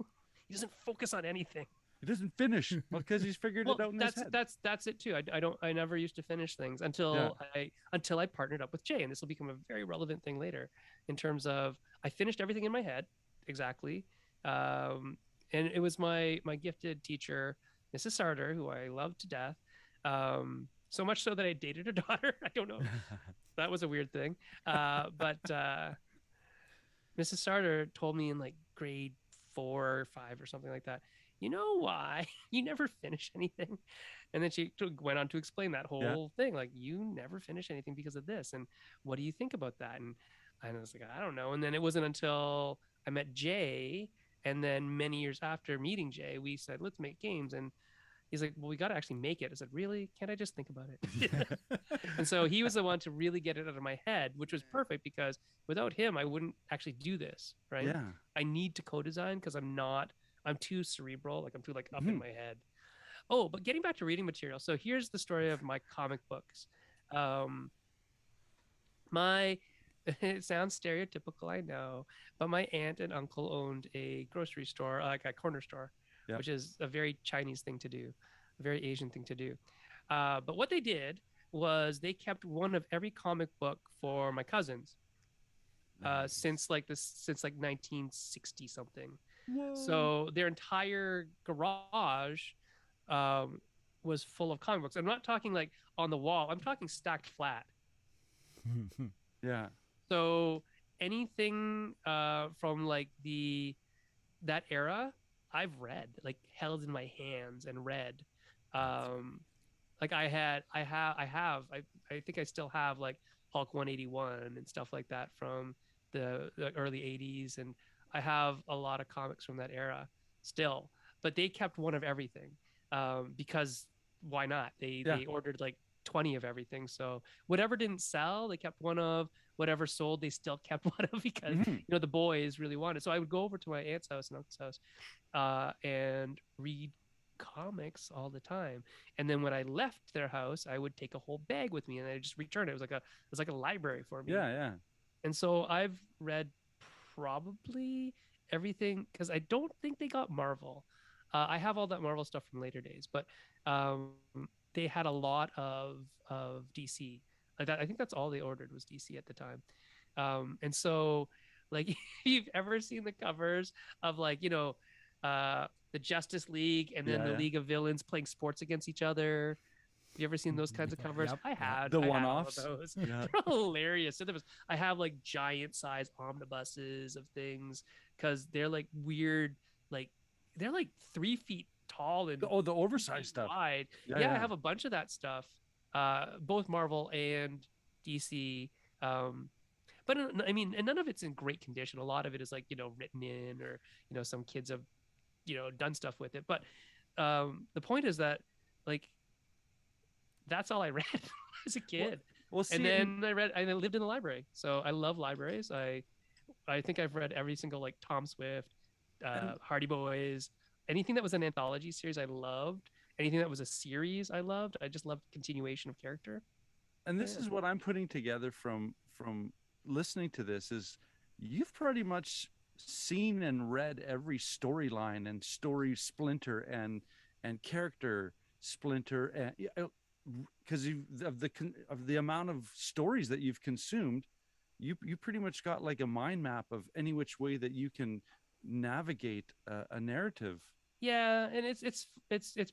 He doesn't focus on anything." It doesn't finish because he's figured Well, it out in his head. that's it too. I never used to finish things until I partnered up with Jay, and this will become a very relevant thing later in terms of I finished everything in my head exactly, and it was my gifted teacher, Mrs. Sarter, who I love to death. So much so that I dated her daughter. I don't know. That was a weird thing. But Mrs. Starter told me in like grade 4 or 5 or something like that, you know why you never finish anything? And then she went on to explain that Yeah. whole thing. Like, you never finish anything because of this. And what do you think about that? And I was like, I don't know. And then it wasn't until I met Jay. And then many years after meeting Jay, we said, let's make games. And he's like, well, we got to actually make it. I said, really? Can't I just think about it? And so he was the one to really get it out of my head, which was perfect because without him, I wouldn't actually do this. Right. Yeah. I need to co-design because I'm too cerebral. Like I'm too like up in Mhm. my head. Oh, but getting back to reading material. So here's the story of my comic books. Um, my it sounds stereotypical, I know, but my aunt and uncle owned a grocery store, like a corner store, Yeah. which is a very Chinese thing to do, a very Asian thing to do. But what they did was they kept one of every comic book for my cousins Nice. since like 1960 something. Whoa. So their entire garage um, was full of comic books. I'm not talking like on the wall. I'm talking stacked flat. Yeah. So anything from like the that era, I've read, like held in my hands and read. Um, like I think I still have like Hulk 181 and stuff like that from the early 80s, and I have a lot of comics from that era still. But they kept one of everything because why not? Yeah. They ordered like 20 of everything, so whatever didn't sell, they kept one of. Whatever sold, they still kept one of because Mhm. the boys really wanted. So I would go over to my aunt's house and uncle's house and read comics all the time. And then when I left their house, I would take a whole bag with me and I just return it. It was like a library for me. Yeah. Yeah. And so I've read probably everything because I don't think they got Marvel. I have all that Marvel stuff from later days, but um, they had a lot of DC. Like that, I think that's all they ordered was DC at the time. And so, like, if you've ever seen the covers of like the Justice League and then Yeah. the Yeah. League of Villains playing sports against each other. Have you ever seen those kinds of covers? Yep, I yep. had. The I had all of one-offs. those. Yeah. They're hilarious. So I have like giant size omnibuses of things because they're like weird, like they're like 3 feet tall and Oh, the 2 oversized feet stuff. wide. Yeah. Yeah, I Yeah. have a bunch of that stuff, both Marvel and DC. But I mean, and none of it's in great condition. A lot of it is like written in, or some kids have done stuff with it. But the point is that like that's all I read as a Well, kid. well, And see, then I lived in the library. So I love libraries. I think I've read every single like Tom Swift, and Hardy Boys, anything that was an anthology series I loved. Anything that was a series I loved. I just loved continuation of character. this Yeah. is what I'm putting together from listening to this is you've pretty much seen and read every storyline and story splinter and character splinter and because of the amount of stories that you've consumed, you pretty much got like a mind map of any which way that you can navigate a narrative. Yeah, and it's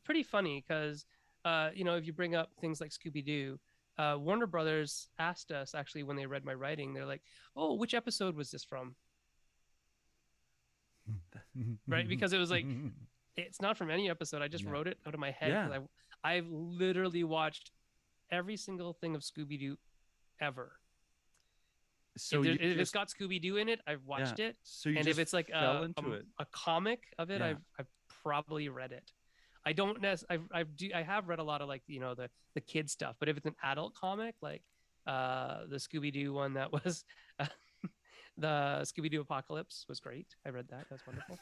pretty funny because if you bring up things like Scooby Doo, Warner Brothers asked us actually when they read my writing, they're like, "Oh, which episode was this from?" Right? Because it was like it's not from any episode. I just No. wrote it out of my head Yeah. because I've literally watched every single thing of Scooby Doo ever. So If it's got Scooby Doo in it, I've yeah. watched it. So you And just if it's like fell into it. a comic of it, Yeah. I've probably read it. I don't necessarily. I have read a lot of like the kid stuff, but if it's an adult comic like the Scooby Doo one that was the Scooby Doo Apocalypse was great. I read that. That was wonderful.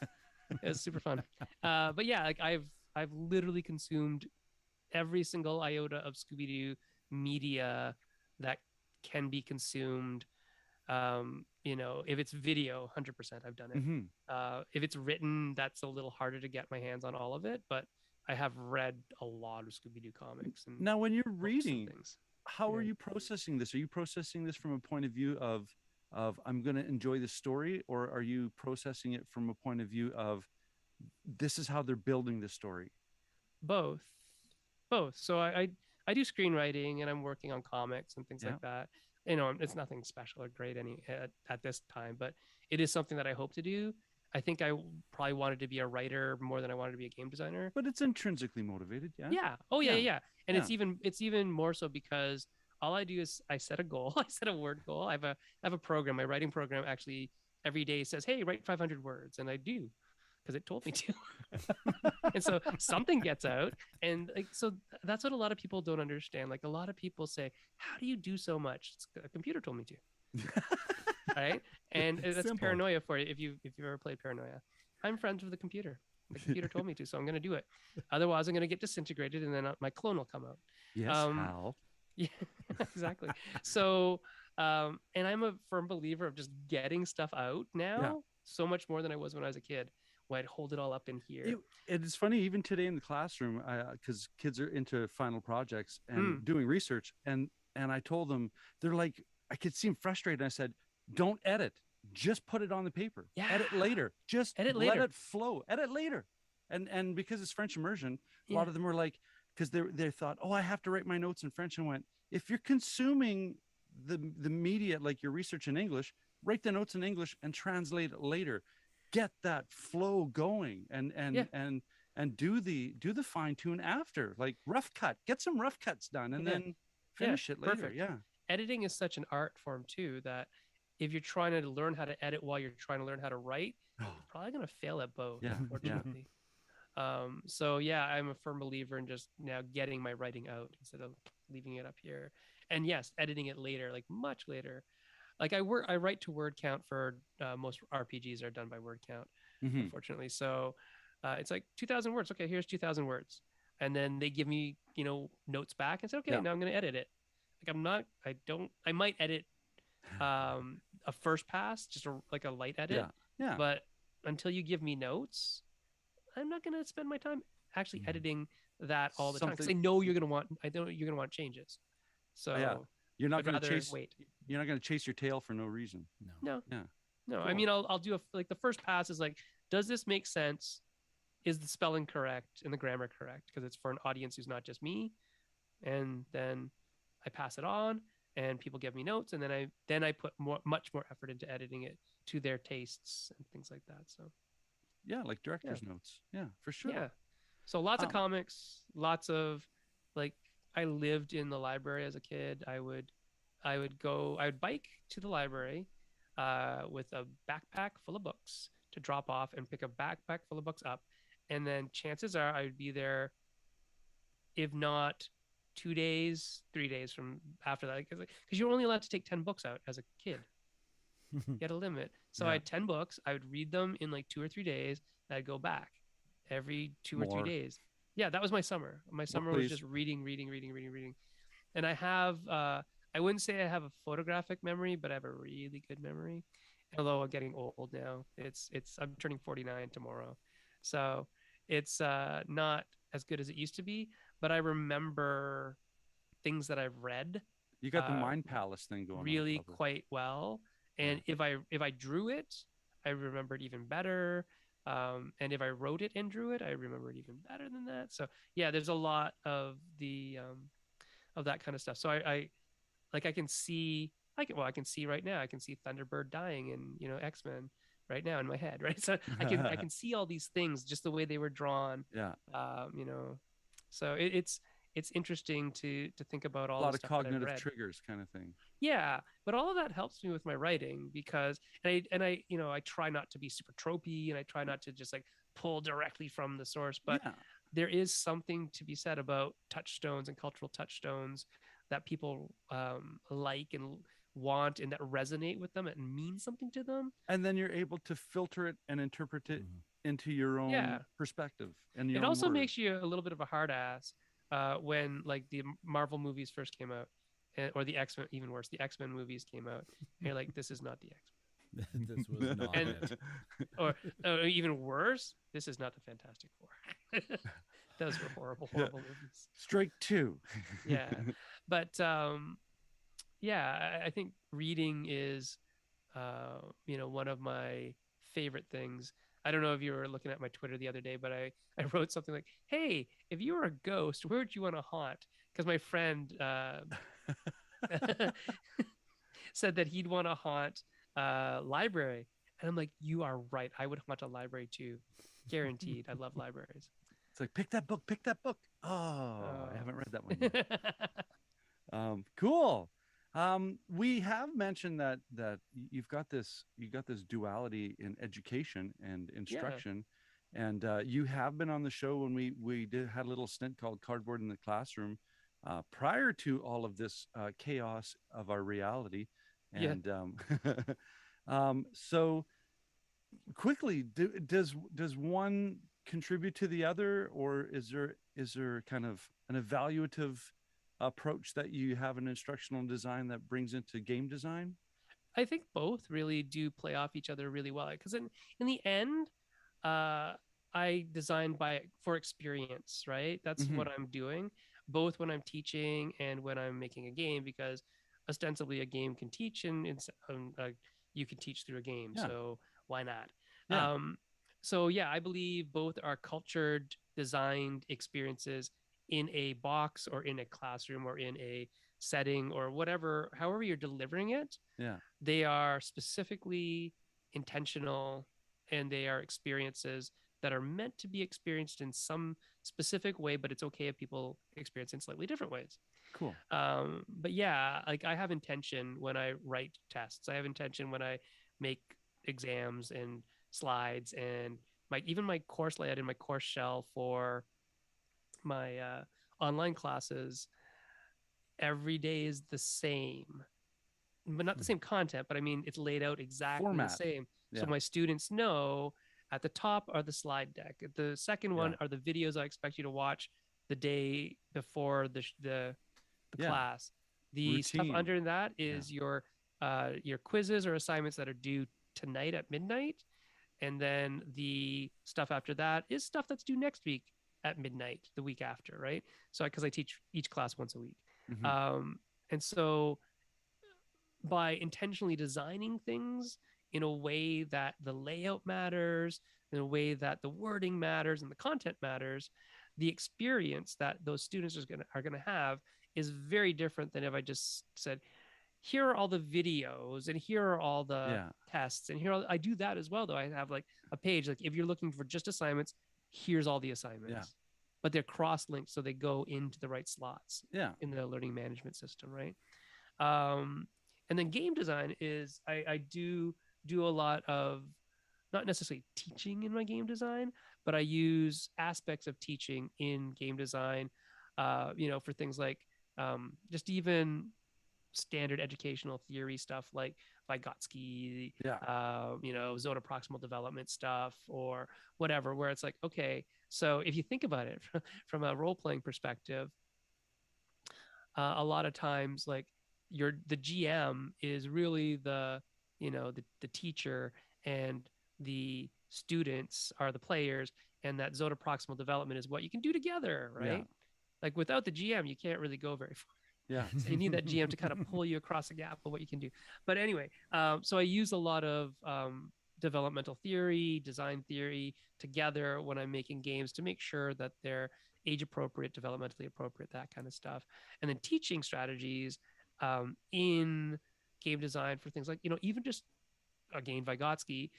It was super fun. But yeah, like I've literally consumed every single iota of Scooby Doo media that can be consumed. If it's video, 100% I've done it. Mhm. If it's written, that's a little harder to get my hands on all of it, but I have read a lot of Scooby Doo comics and Now, when you're books and reading, things. how are Yeah. you processing this? Are you processing this from a point of view of I'm going to enjoy the story, or are you processing it from a point of view of this is how they're building the story? Both. So I I do screenwriting and I'm working on comics and things Yeah. like that. You know, it's nothing special or great at this time, but it is something that I hope to do. I think I probably wanted to be a writer more than I wanted to be a game designer. But it's intrinsically motivated. Yeah. Yeah. Oh yeah, Yeah. yeah, yeah. And Yeah. it's even more so because all I do is I set a goal. I set a word goal. I have a program. My writing program actually every day says, "Hey, write 500 words," and I do because it told me to. And so something gets out, and like so that's what a lot of people don't understand. Like a lot of people say, "How do you do so much?" A computer told me to, right? And that's Simple. paranoia for you if you've ever played paranoia. I'm friends with the computer. The computer told me to, so I'm going to do it. Otherwise, I'm going to get disintegrated, and then my clone will come out. Yes, Hal. Yeah, exactly. So, and I'm a firm believer of just getting stuff out now, so much more than I was when I was a kid, when I'd hold it all up in here. It is funny, even today in the classroom, because kids are into final projects and doing research, and I told them, they're like, I could seem frustrated. I said, don't edit, just put it on the paper. Yeah. Edit later. Just Edit let later. it flow. Edit later. And because it's French immersion, a Yeah. lot of them were like, because they thought, oh, I have to write my notes in French. And went, if you're consuming the media, like your research in English, write the notes in English and translate it later. Get that flow going and do the fine tune after, like rough cut. Get some rough cuts done and then finish it later. Perfect. Yeah. Editing is such an art form too that if you're trying to learn how to edit while you're trying to learn how to write, you're probably going to fail at both, Yeah, unfortunately. So yeah, I'm a firm believer in just now getting my writing out instead of leaving it up here. And yes, editing it later, like much later. Like I write to word count for most RPGs are done by word count, unfortunately. So it's like 2,000 words. Okay, here's 2,000 words, and then they give me notes back and say, okay, now I'm going to edit it. Like I might edit a first pass, just like a light edit. Yeah. But until you give me notes, I'm not going to spend my time actually editing that all the time because I know you're going to want changes. So you're not going to chase. Wait. You're not going to chase your tail for no reason. No. Yeah. No. Cool. I mean, I'll do like the first pass is like, does this make sense? Is the spelling correct and the grammar correct? Because it's for an audience who's not just me. And then I pass it on, and people give me notes, and then I put much more effort into editing it to their tastes and things like that. So. Yeah, like director's notes. Yeah, for sure. Yeah. So lots of comics, lots of like I lived in the library as a kid. I would bike to the library with a backpack full of books to drop off and pick a backpack full of books up. And then chances are I would be there, if not 2 days, 3 days from after that. Because you're only allowed to take 10 books out as a kid. You had a limit. So I had 10 books. I would read them in like 2 or 3 days. And I'd go back every 2 or 3 days. Yeah, that was my summer. My summer was just reading. And I have, I wouldn't say I have a photographic memory, but I have a really good memory. Although I'm getting old now. I'm turning 49 tomorrow. So it's not as good as it used to be, but I remember things that I've read. You got the mind palace thing going really on quite well. And if I drew it, I remember it even better. And if I wrote it and drew it, I remember it even better than that. So yeah, there's a lot of the of that kind of stuff. So I can see I can see right now. I can see Thunderbird dying in X-Men right now in my head, right? So I can see all these things just the way they were drawn. Yeah. So it's interesting to think about all a lot the of stuff cognitive triggers kind of thing. Yeah, but all of that helps me with my writing because I try not to be super tropey and I try not to just like pull directly from the source, but there is something to be said about touchstones and cultural touchstones that people like and want and that resonate with them and mean something to them. And then you're able to filter it and interpret it into your own perspective. And it also makes you a little bit of a hard ass when like the Marvel movies first came out, or the X-Men, even worse, the X-Men movies came out. And you're like, this is not the X-Men. This was not it. Or even worse, this is not the Fantastic Four. Those were horrible movies. Strike two. Yeah. But I think reading is one of my favorite things. I don't know if you were looking at my Twitter the other day, but I wrote something like, hey, if you were a ghost, where would you want to haunt? because my friend said that he'd want to haunt library, and I'm like, you are right. I would haunt a library too, guaranteed. I love libraries. It's like, pick that book, pick that book. Oh, I haven't read that one yet. Cool. We have mentioned that you got this duality in education and instruction, and you have been on the show when we had a little stint called Cardboard in the Classroom, prior to all of this chaos of our reality, Yeah. and so quickly, does one contribute to the other, or is there kind of an evaluative approach that you have in instructional design that brings into game design? I think both really do play off each other really well because in the end, uh, I design for experience, right? That's Mhm. what I'm doing, both when I'm teaching and when I'm making a game, because ostensibly a game can teach and you can teach through a game. Yeah. So why not? Yeah. Um, so yeah, I believe both are cultured, designed experiences in a box or in a classroom or in a setting or whatever, however you're delivering it. Yeah. They are specifically intentional, and they are experiences that are meant to be experienced in some specific way, but it's okay if people experience in slightly different ways. Cool. But yeah, like I have intention when I write tests. I have intention when I make exams and slides and even my course layout in my course shell for my online classes. Every day is the same, but not the same content, but I mean, it's laid out exactly the Format. same. So Yeah. my students know at the top are the slide deck. The second one Yeah. are the videos I expect you to watch the day before the Yeah. class. The stuff Routine. under that Yeah. is your quizzes or assignments that are due tonight at midnight. And then the stuff after that is stuff that's due next week at midnight, the week after, right? So because I teach each class once a week. Mhm. And so by intentionally designing things in a way that the layout matters, in a way that the wording matters and the content matters, the experience that those students are gonna have is very different than if I just said, here are all the videos and here are all the Yeah. tests and I do that as well though. I have like a page, like if you're looking for just assignments, here's all the assignments. Yeah. But they're cross-linked so they go into the right slots Yeah. in the learning management system, right? Um, and then game design is I do a lot of not necessarily teaching in my game design, but I use aspects of teaching in game design, for things like just even standard educational theory stuff like Vygotsky, Yeah. zone of proximal development stuff or whatever, where it's like, okay, so if you think about it from a role playing perspective, a lot of times like the GM is really the teacher and the students are the players, and that zone of proximal development is what you can do together, Yeah. right? Like without the GM you can't really go very far. Yeah. So you need that GM to kind of pull you across the gap of what you can do. But anyway, so I use a lot of developmental theory, design theory together when I'm making games to make sure that they're age appropriate, developmentally appropriate, that kind of stuff. And then teaching strategies in game design for things like, even just again Vygotsky,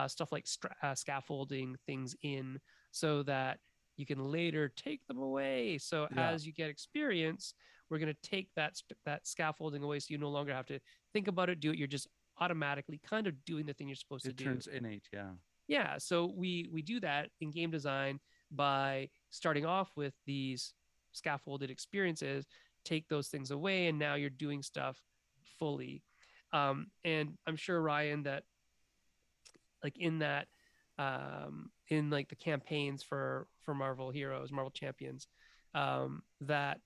stuff like scaffolding things in so that you can later take them away. So Yeah. as you get experience, we're going to take that scaffolding away, so you no longer have to think about it, do it. You're just automatically kind of doing the thing you're supposed to It do. turns innate. Yeah. Yeah, so we do that in game design by starting off with these scaffolded experiences, take those things away, and now you're doing stuff fully. And I'm sure, Ryan, that like in like the campaigns for Marvel Heroes, Marvel Champions, that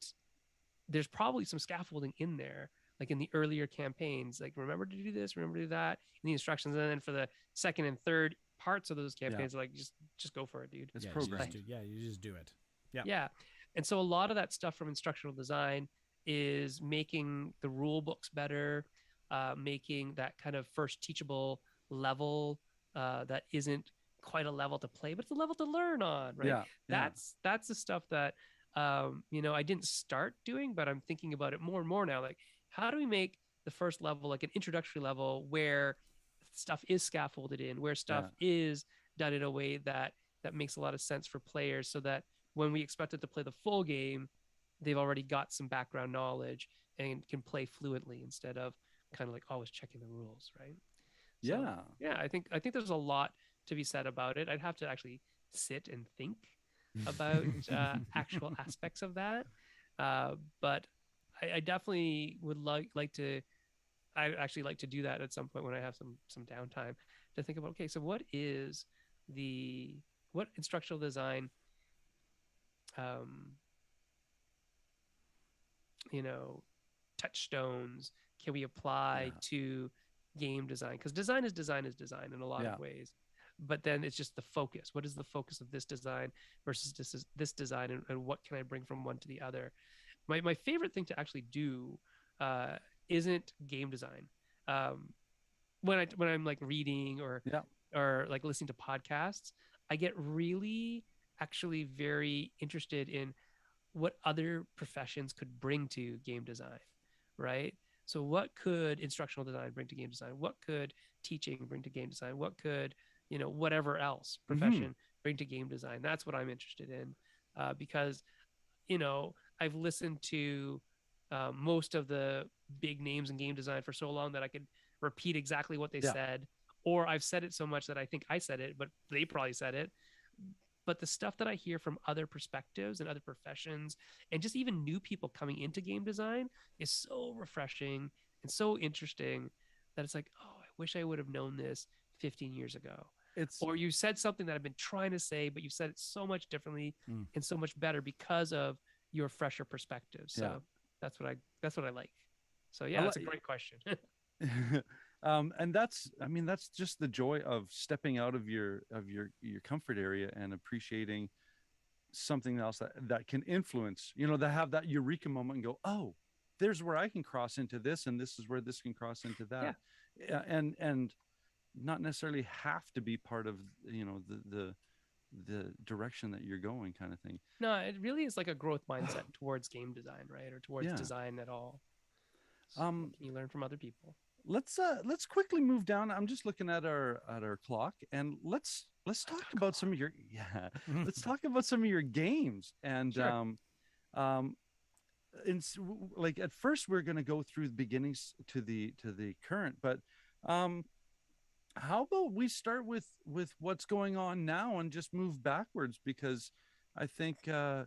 there's probably some scaffolding in there, like in the earlier campaigns, like remember to do this, remember to do that in the instructions, and then for the second and third parts of those campaigns, like just go for it, dude. It's Yeah, programmed. you just do it. Yeah. Yeah. And so a lot of that stuff from instructional design is making the rule books better, making that kind of first teachable level that isn't quite a level to play, but it's a level to learn on, right? Yeah. Yeah. That's the stuff that I didn't start doing, but I'm thinking about it more and more now. Like, how do we make the first level like an introductory level where stuff is scaffolded in, where stuff Yeah. is done in a way that makes a lot of sense for players, so that when we expect it to play the full game, they've already got some background knowledge and can play fluently instead of kind of like always checking the rules, right? So Yeah. yeah, I think there's a lot to be said about it. I'd have to actually sit and think about actual aspects of that. But I definitely would like to. I actually like to do that at some point when I have some downtime to think about. Okay, so what instructional design, um, you know, touchstones can we apply Yeah. to game design? Because design is design in a lot of Yeah. ways, but then it's just the focus. What is the focus of this design versus this design, and what can I bring from one to the other? My favorite thing to actually do uh, isn't game design. Um, when I'm like reading Yeah. or like listening to podcasts, I get really actually very interested in what other professions could bring to game design, right? So what could instructional design bring to game design? What could teaching bring to game design? What could, whatever else Hmm. profession bring to game design? That's what I'm interested in, because I've listened to most of the big names in game design for so long that I could repeat exactly what they Yeah. said, or I've said it so much that I think I said it, but they probably said it. But the stuff that I hear from other perspectives and other professions, and just even new people coming into game design, is so refreshing and so interesting that it's like, oh, I wish I would have known this 15 years ago. It's Or you said something that I've been trying to say, but you said it so much differently Mm. and so much better because of your fresher perspective. yeah. So that's what I like. So I yeah, it's a like great question. and that's just the joy of stepping out of your comfort area and appreciating something else that can influence, that have that eureka moment and go, oh, there's where I can cross into this, and this is where this can cross into Yeah. that. And not necessarily have to be part of, the direction that you're going, kind of thing. No, it really is like a growth mindset towards game design, right? Or towards Yeah. design at all. So what um can you learn from other people? let's quickly move down. I'm just looking at our clock, and let's talk about some of your, yeah, let's talk about some of your games. And Sure. um in like, at first we're going to go through the beginnings to the current, but um how about we start with what's going on now and just move backwards, because I think uh,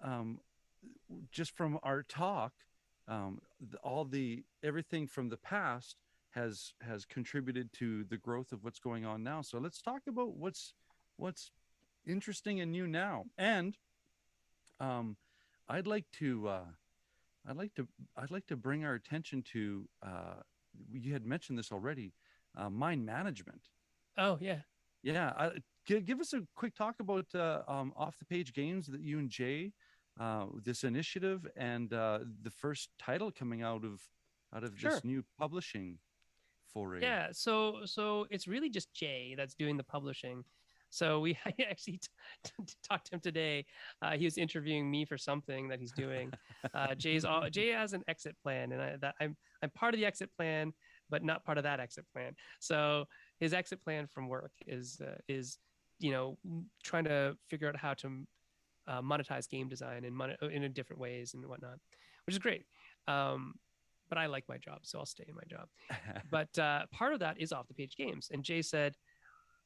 um just from our talk, all the everything from the past has contributed to the growth of what's going on now. So let's talk about what's interesting and new now. And um, I'd like to I'd like to I'd like to bring our attention to, you had mentioned this already, mind management. Oh yeah. Yeah, give us a quick talk about off the page games that you and Jay, this initiative, and the first title coming out of Sure. this new publishing foray. Yeah. So it's really just Jay that's doing the publishing. So we I actually talked to him today. He was interviewing me for something that he's doing. Jay has an exit plan, and I'm part of the exit plan, but not part of that exit plan. So his exit plan from work is trying to figure out how to monetize game design in a different ways and whatnot, which is great. Um, but I like my job, so I'll stay in my job. But part of that is off the page games. And Jay said,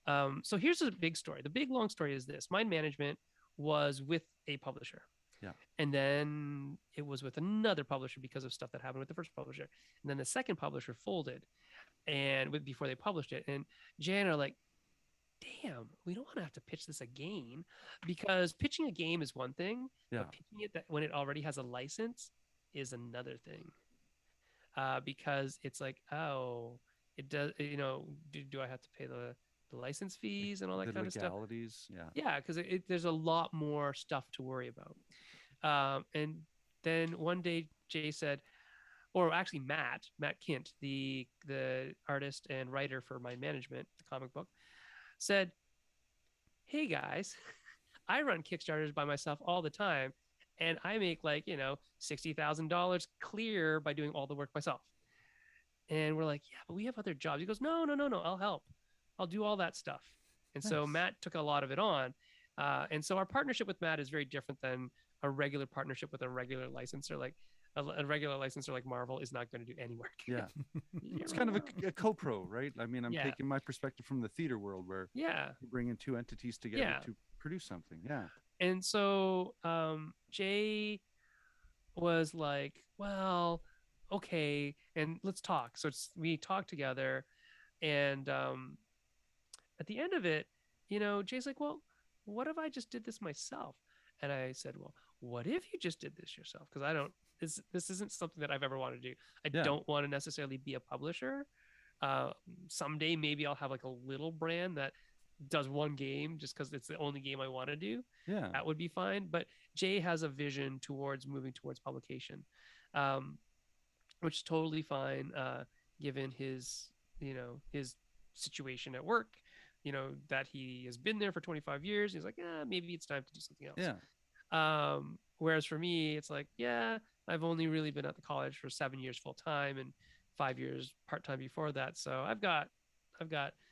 so here's the big story. The big long story is this: Mind Management was with a publisher. Yeah. And then it was with another publisher because of stuff that happened with the first publisher. And then the second publisher folded before they published it. And Jay and I are like, damn, we don't want to have to pitch this again, because pitching a game is one thing, Yeah. but pitching it when it already has a license is another thing. Because it's like, oh, it does, do I have to pay the license fees and all that The kind of stuff? legalities. Yeah. Yeah, because there's a lot more stuff to worry about. And then one day Jay said, or actually Matt Kint, the artist and writer for Mind Management, the comic book, said, hey guys, I run Kickstarters by myself all the time, and I make like, $60,000 clear by doing all the work myself. And we're like, yeah, but we have other jobs. He goes, no, no, no, no, I'll help. I'll do all that stuff. And so Nice. Matt took a lot of it on. And so our partnership with Matt is very different than a regular partnership with a regular licensor. Like a regular licensor like Marvel is not going to do any work. Yeah. It's kind of a co-pro, right? I mean, I'm Yeah. taking my perspective from the theater world where Yeah. you bring in two entities together to produce something. Yeah. And so Jay was like, well, okay, and let's talk. So we talked together, and at the end of it, Jay's like, well, what if I just did this myself? And I said, well, what if you just did this yourself? Because I don't, this isn't something that I've ever wanted to do. I Yeah. don't want to necessarily be a publisher. Someday maybe I'll have like a little brand that does one game just because it's the only game I want to do. Yeah. That would be fine. But Jay has a vision towards moving towards publication, which is totally fine, given his, his situation at work, that he has been there for 25 years. He's like, yeah, maybe it's time to do something else. Yeah. Whereas for me, it's like, yeah, I've only really been at the college for 7 years full time and 5 years part time before that. So I've got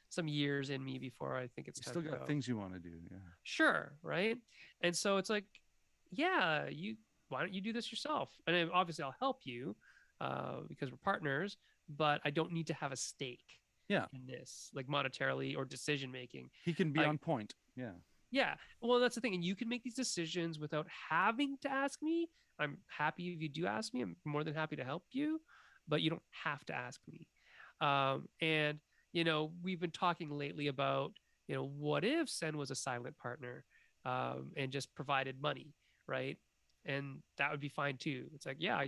some years in me before I think it's You time still to got go. things you want to do. Yeah. Sure, right? And so it's like, yeah, why don't you do this yourself? And obviously I'll help you because we're partners, but I don't need to have a stake Yeah. in this, like monetarily or decision making. He can be Like, on point. Yeah. yeah, well, that's the thing, and you can make these decisions without having to ask me. I'm happy if you do ask me. I'm more than happy to help you, but you don't have to ask me. And we've been talking lately about, what if Sen was a silent partner, and just provided money, right? And that would be fine too. It's like, yeah,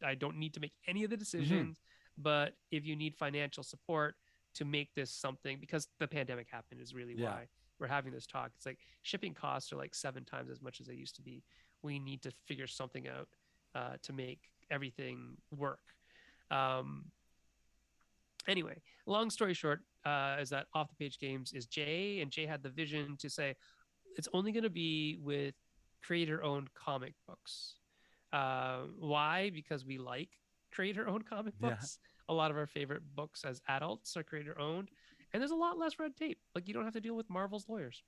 I don't need to make any of the decisions, but if you need financial support to make this something, because the pandemic happened is really Yeah. why we're having this talk. It's like shipping costs are like 7 times as much as they used to be. We need to figure something out to make everything work. Anyway, long story short, is that Off the Page Games is Jay, and Jay had the vision to say it's only going to be with creator-owned comic books. Why? Because we like creator-owned comic Yeah. books. A lot of our favorite books as adults are creator-owned, and there's a lot less red tape. Like, you don't have to deal with Marvel's lawyers,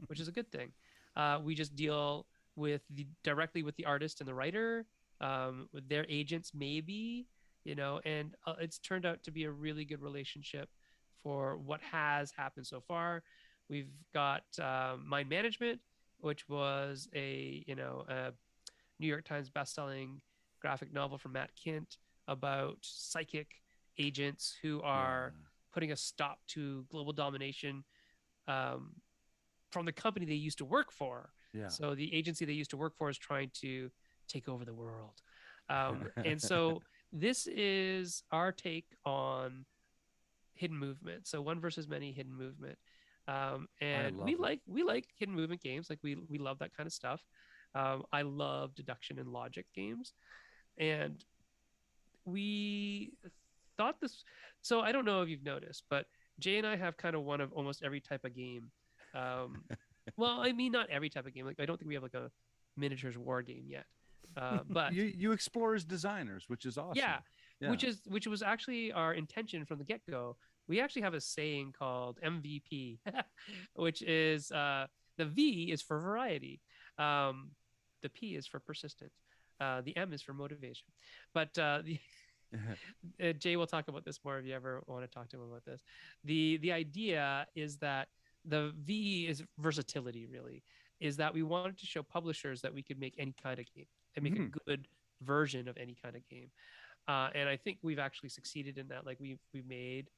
which is a good thing. We just deal directly with the artist and the writer, with their agents, maybe, and it's turned out to be a really good relationship for what has happened so far. We've got Mind Management, which was a New York Times bestselling graphic novel from Matt Kint about psychic agents who are putting a stop to global domination from the company they used to work for. Yeah. So the agency they used to work for is trying to take over the world. And so this is our take on hidden movement. So one versus many hidden movement. And we like hidden movement games. Like we love that kind of stuff. I love deduction and logic games. And we thought this. So I don't know if you've noticed, but Jay and I have kind of one of almost every type of game. Well, I mean, not every type of game. Like, I don't think we have like a miniatures war game yet. But you explore as designers, which is awesome. Yeah. Which was actually our intention from the get-go. We actually have a saying called MVP, which is the V is for variety, the P is for persistence, the M is for motivation. But Jay will talk about this more if you ever want to talk to him about this. The idea is that the V is versatility, really, is that we wanted to show publishers that we could make any kind of game and make a good version of any kind of game. And I think we've actually succeeded in that. Like we've made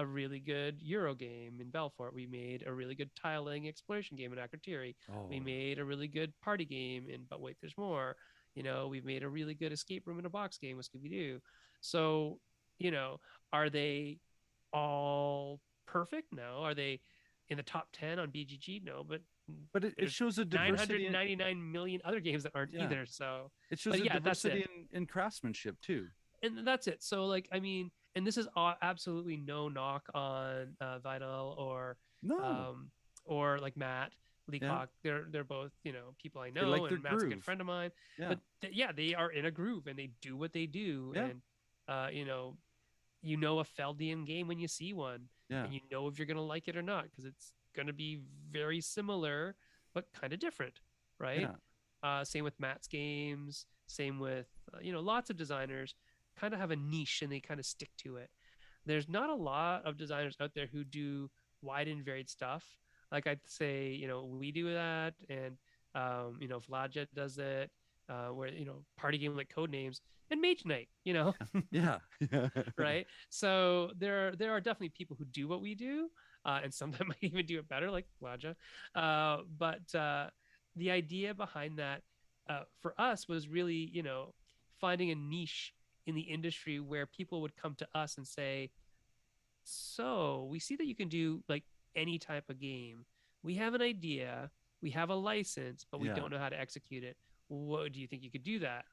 a really good Euro game in Belfort. We made a really good tile-laying exploration game in Akrotiri. We made a really good party game in But Wait, There's More. We've made a really good escape room in a box game with Scooby-Doo. So, are they all perfect? No. Are they in the top 10 on BGG? No, but it shows a diversity. 999 million other games that aren't either. So it shows a diversity in craftsmanship too. And that's it. So like, I mean, and this is absolutely no knock on Vital or like Matt. Yeah. Leacock. They're both, people I They like know, their and Matt's a good groove. friend of mine. Yeah. But yeah, they are in a groove and they do what they do. Yeah. And a Feldian game when you see one, Yeah. and if you're gonna like it or not, because it's gonna be very similar but kind of different, right? Yeah. Same with Matt's games. Same with lots of designers kind of have a niche and they kind of stick to it. There's not a lot of designers out there who do wide and varied stuff. Like I'd say, we do that, and Vlaja does it. Where party game like Codenames and Mage Knight, Yeah. Yeah. right? So there are definitely people who do what we do, and some that might even do it better, like Laja. But the idea behind that for us was really, finding a niche in the industry where people would come to us and say, "So we see that you can do like any type of game. We have an idea, we have a license, but we Yeah. don't know how to execute it. What do you think you could do that?"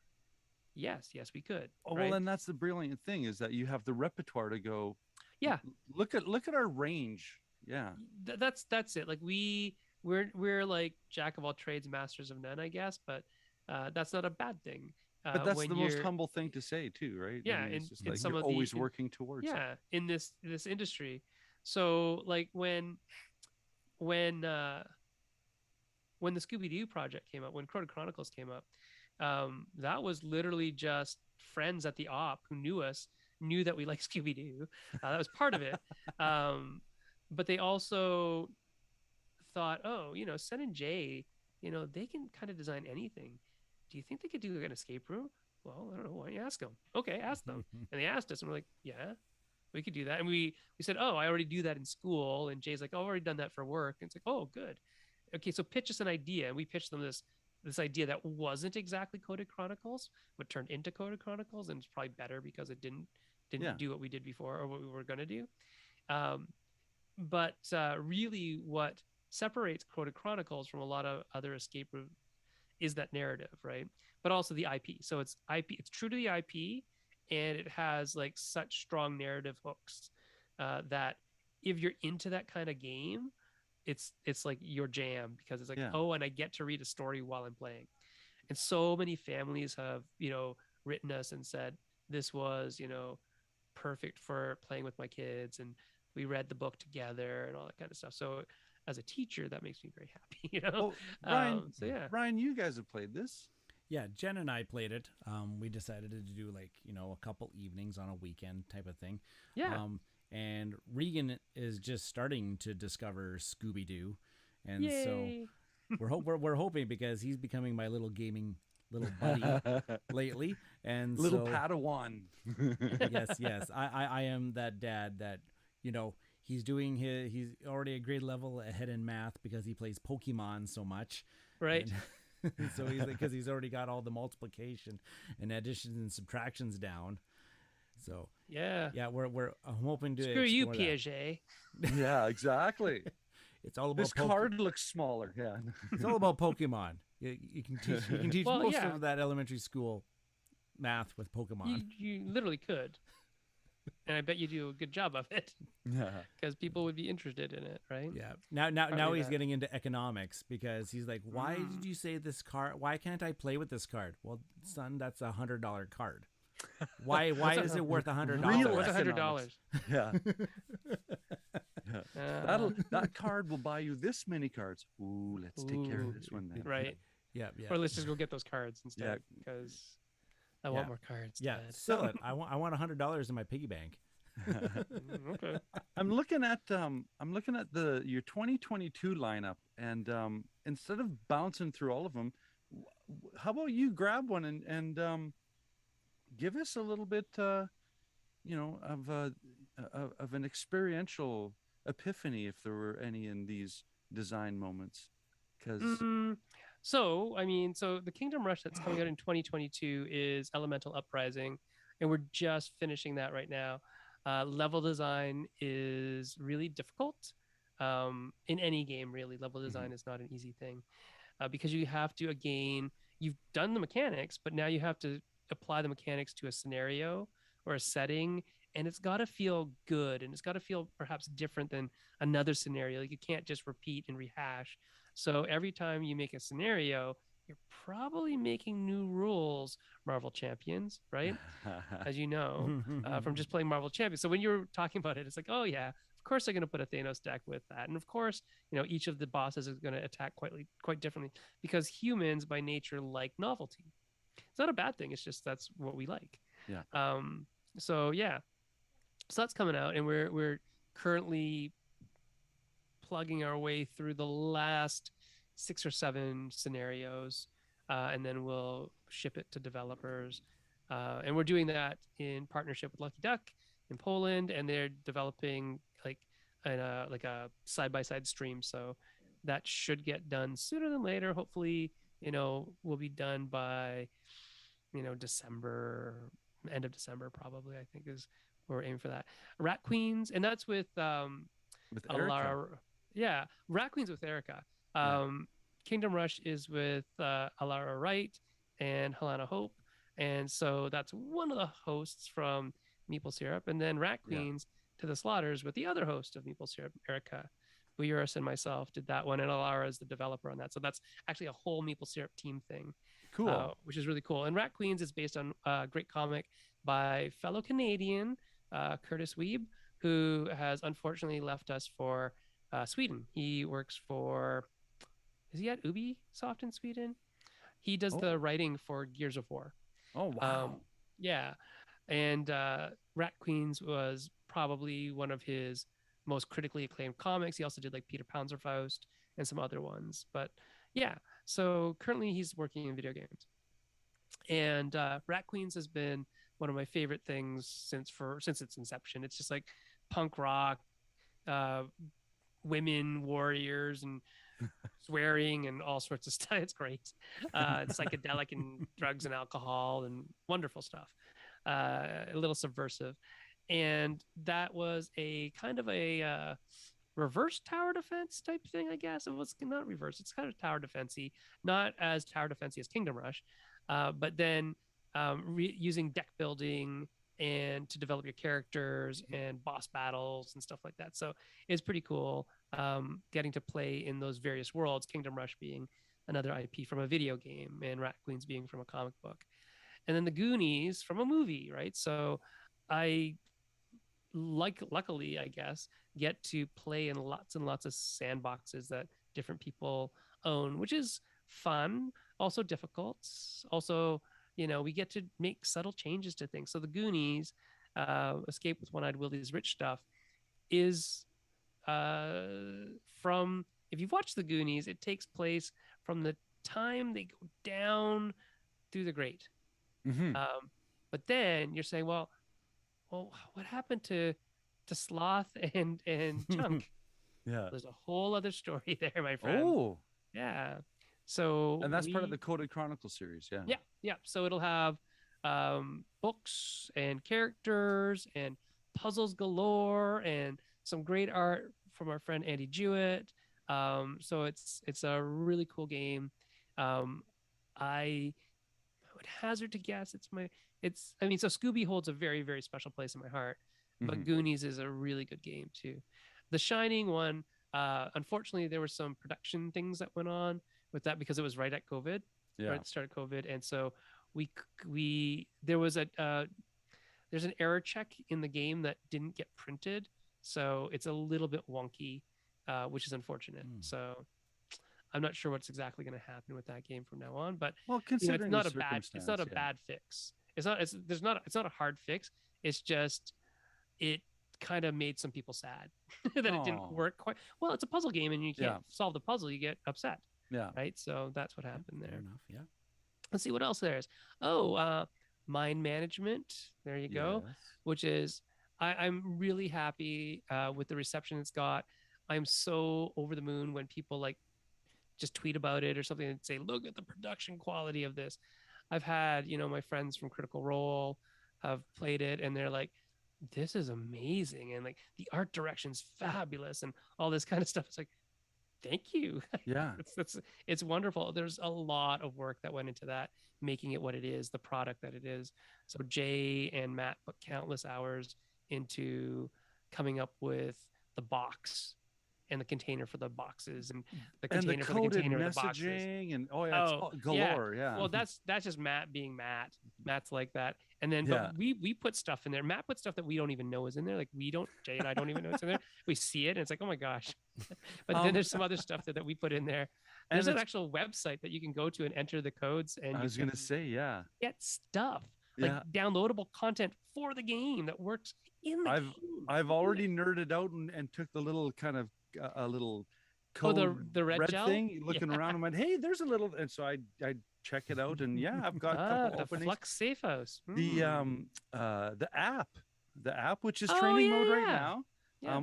Yes, we could. Oh, well, Right? and that's the brilliant thing is that you have the repertoire to go. Yeah. Look at our range. Yeah. That's it. Like we're like jack of all trades, masters of none, I guess. But that's not a bad thing. But that's When the most you're humble thing to say too, right? I yeah, mean, it's in just in like some you're of always working towards it. yeah, in this industry. So like when uh when the Scooby Doo project came up, when Crota Chronicles came up, that was literally just friends at the op who knew us, knew that we like Scooby Doo. That was part of it. But they also thought, oh, Sen and Jay, they can kind of design anything. Do you think they could do an escape room? Well, I don't know. Why don't you ask them? Okay, ask them. And they asked us, and we're like, yeah, we could do that. And we said, oh, I already do that in school. And Jay's like, oh, I've already done that for work. And it's like, oh, good. Okay, so pitch us an idea. And we pitched them this idea that wasn't exactly Coded Chronicles, but turned into Coded Chronicles, and it's probably better because it didn't Yeah. do what we did before or what we were gonna do. Um, but really, what separates Coded Chronicles from a lot of other escape room is that narrative, right? But also the IP. So it's IP. It's true to the IP, and it has like such strong narrative hooks that if you're into that kind of game, it's like your jam because it's like, Yeah. oh, and I get to read a story while I'm playing. And so many families have written us and said this was perfect for playing with my kids, and we read the book together and all that kind of stuff. So as a teacher, that makes me very happy. Oh, Ryan. So yeah. Ryan, you guys have played this. Yeah, Jen and I played it. We decided to do like, a couple evenings on a weekend type of thing. Yeah. And Regan is just starting to discover Scooby Doo, and Yay. so we're hoping because he's becoming my little gaming little buddy lately, and Little so, Padawan. yes, I am that dad that he's he's already a grade level ahead in math because he plays Pokemon so much, Right. and so he's because he's already got all the multiplication and additions and subtractions down. So Yeah. I'm hoping to Screw you, explore that. Piaget. Yeah, exactly. It's all about This card looks smaller. Yeah. It's all about Pokemon. You can teach Well, most yeah. of that elementary school math with Pokemon. You literally could. And I bet you do a good job of it Yeah. because people would be interested in it, right? Yeah. Now Partly he's that. getting into economics because he's like, why did you say this card? Why can't I play with this card? Well, son, that's $100 card. Why is it worth $100? Real Worth economics. $100. Yeah. Yeah. That card will buy you this many cards. Ooh, let's take care of this one then. Right. Yeah. Or let's just go get those cards instead because I want Yeah. more cards. Yeah. Dad. Sell it. I want $100 in my piggy bank. Okay. I'm looking at your 2022 lineup, and instead of bouncing through all of them, how about you grab one and give us a little bit, of an experiential epiphany, if there were any in these design moments, because So the Kingdom Rush that's coming out in 2022 is Elemental Uprising, and we're just finishing that right now. Level design is really difficult in any game, really. Level design is not an easy thing because you have to, again, you've done the mechanics, but now you have to apply the mechanics to a scenario or a setting, and it's got to feel good, and it's got to feel perhaps different than another scenario. Like you can't just repeat and rehash So every time you make a scenario, you're probably making new rules, Marvel Champions, right? As you know, from just playing Marvel Champions. So when you're talking about it, it's like, oh yeah, of course they're going to put a Thanos deck with that, and of course, each of the bosses is going to attack quite differently because humans by nature like novelty. It's not a bad thing. It's just that's what we like. Yeah. So yeah, so that's coming out, and we're currently plugging our way through the last 6 or 7 scenarios, and then we'll ship it to developers. And we're doing that in partnership with Lucky Duck in Poland, and they're developing like a side by side stream. So that should get done sooner than later. Hopefully, we'll be done by December, end of December probably. I think is we're aiming for that. Rat Queens, and that's with With Erica. Alara. Yeah, Rat Queens with Erica. Yeah. Kingdom Rush is with Alara Wright and Helena Hope, and so that's one of the hosts from Maple Syrup, and then Rat Yeah. Queens to the Slaughters with the other host of Maple Syrup, Erica. Buyuris and myself did that one, and Alara is the developer on that. So that's actually a whole Maple Syrup team thing, Cool. which is really cool. And Rat Queens is based on a great comic by fellow Canadian Curtis Weeb, who has unfortunately left us for Sweden. He works for, is he at Ubisoft in Sweden? He does the writing for Gears of War. Oh, wow. Yeah. And Rat Queens was probably one of his most critically acclaimed comics. He also did like Peter Panzerfaust and some other ones. But yeah, so currently he's working in video games. And Rat Queens has been one of my favorite things since its inception. It's just like punk rock, women warriors, and swearing and all sorts of stuff. It's great. Psychedelic and drugs and alcohol and wonderful stuff. A little subversive. And that was a kind of a reverse tower defense type thing, I guess. It was not reverse. It's kind of tower defensey, not as tower defensey as Kingdom Rush, but then using deck building and to develop your characters and boss battles and stuff like that. So it's pretty cool getting to play in those various worlds, Kingdom Rush being another IP from a video game and Rat Queens being from a comic book. And then the Goonies from a movie, right? So I luckily, I guess, get to play in lots and lots of sandboxes that different people own, which is fun, also difficult. Also, we get to make subtle changes to things. So the Goonies, Escape with One-Eyed Willie's Rich Stuff, is from, if you've watched the Goonies, it takes place from the time they go down through the grate. Mm-hmm. But then you're saying, well, what happened to Sloth and Chunk? Yeah. There's a whole other story there, my friend. Oh. Yeah. So And that's part of the Coded Chronicle series. Yeah. Yeah. So it'll have books and characters and puzzles galore and some great art from our friend Andy Jewett. So it's a really cool game. I would hazard to guess so Scooby holds a very, very special place in my heart, but Goonies is a really good game too. The Shining one, unfortunately, there were some production things that went on with that because it was right at COVID, right at the start of COVID, and so there's an error check in the game that didn't get printed, so it's a little bit wonky, which is unfortunate. So I'm not sure what's exactly going to happen with that game from now on, but considering it's not a bad fix. It's not a hard fix. It's just it kind of made some people sad that it didn't work quite well. It's a puzzle game, and you can't solve the puzzle, you get upset. Yeah. Right. So that's what happened there. Fair enough. Yeah. Let's see what else there is. Mind management. There you go. Yes. Which is I'm really happy with the reception it's got. I'm so over the moon when people like just tweet about it or something and say, look at the production quality of this. I've had, my friends from Critical Role have played it and they're like, this is amazing. And like the art direction's fabulous and all this kind of stuff. It's like, thank you. Yeah. It's wonderful. There's a lot of work that went into that, making it what it is, the product that it is. So Jay and Matt put countless hours into coming up with the box and the container for the boxes and the And the container for the coded container of the boxes. messaging and it's all Yeah. galore. Yeah. Well, that's just Matt being Matt. Matt's like that. And then Yeah. but we put stuff in there. Matt put stuff that we don't even know is in there. Like Jay and I don't even know it's in there. We see it and it's like, oh my gosh. But then there's some other stuff that we put in there. There's an actual website that you can go to and enter the codes, and I was gonna say, yeah, get stuff like downloadable content for the game that works in the game. I've already nerded out and took the little kind of a little code the red gel thing, looking around and went, hey, there's a little, and so I check it out, and I've got a couple the openings. Flux Safe House. The app which is training mode right now.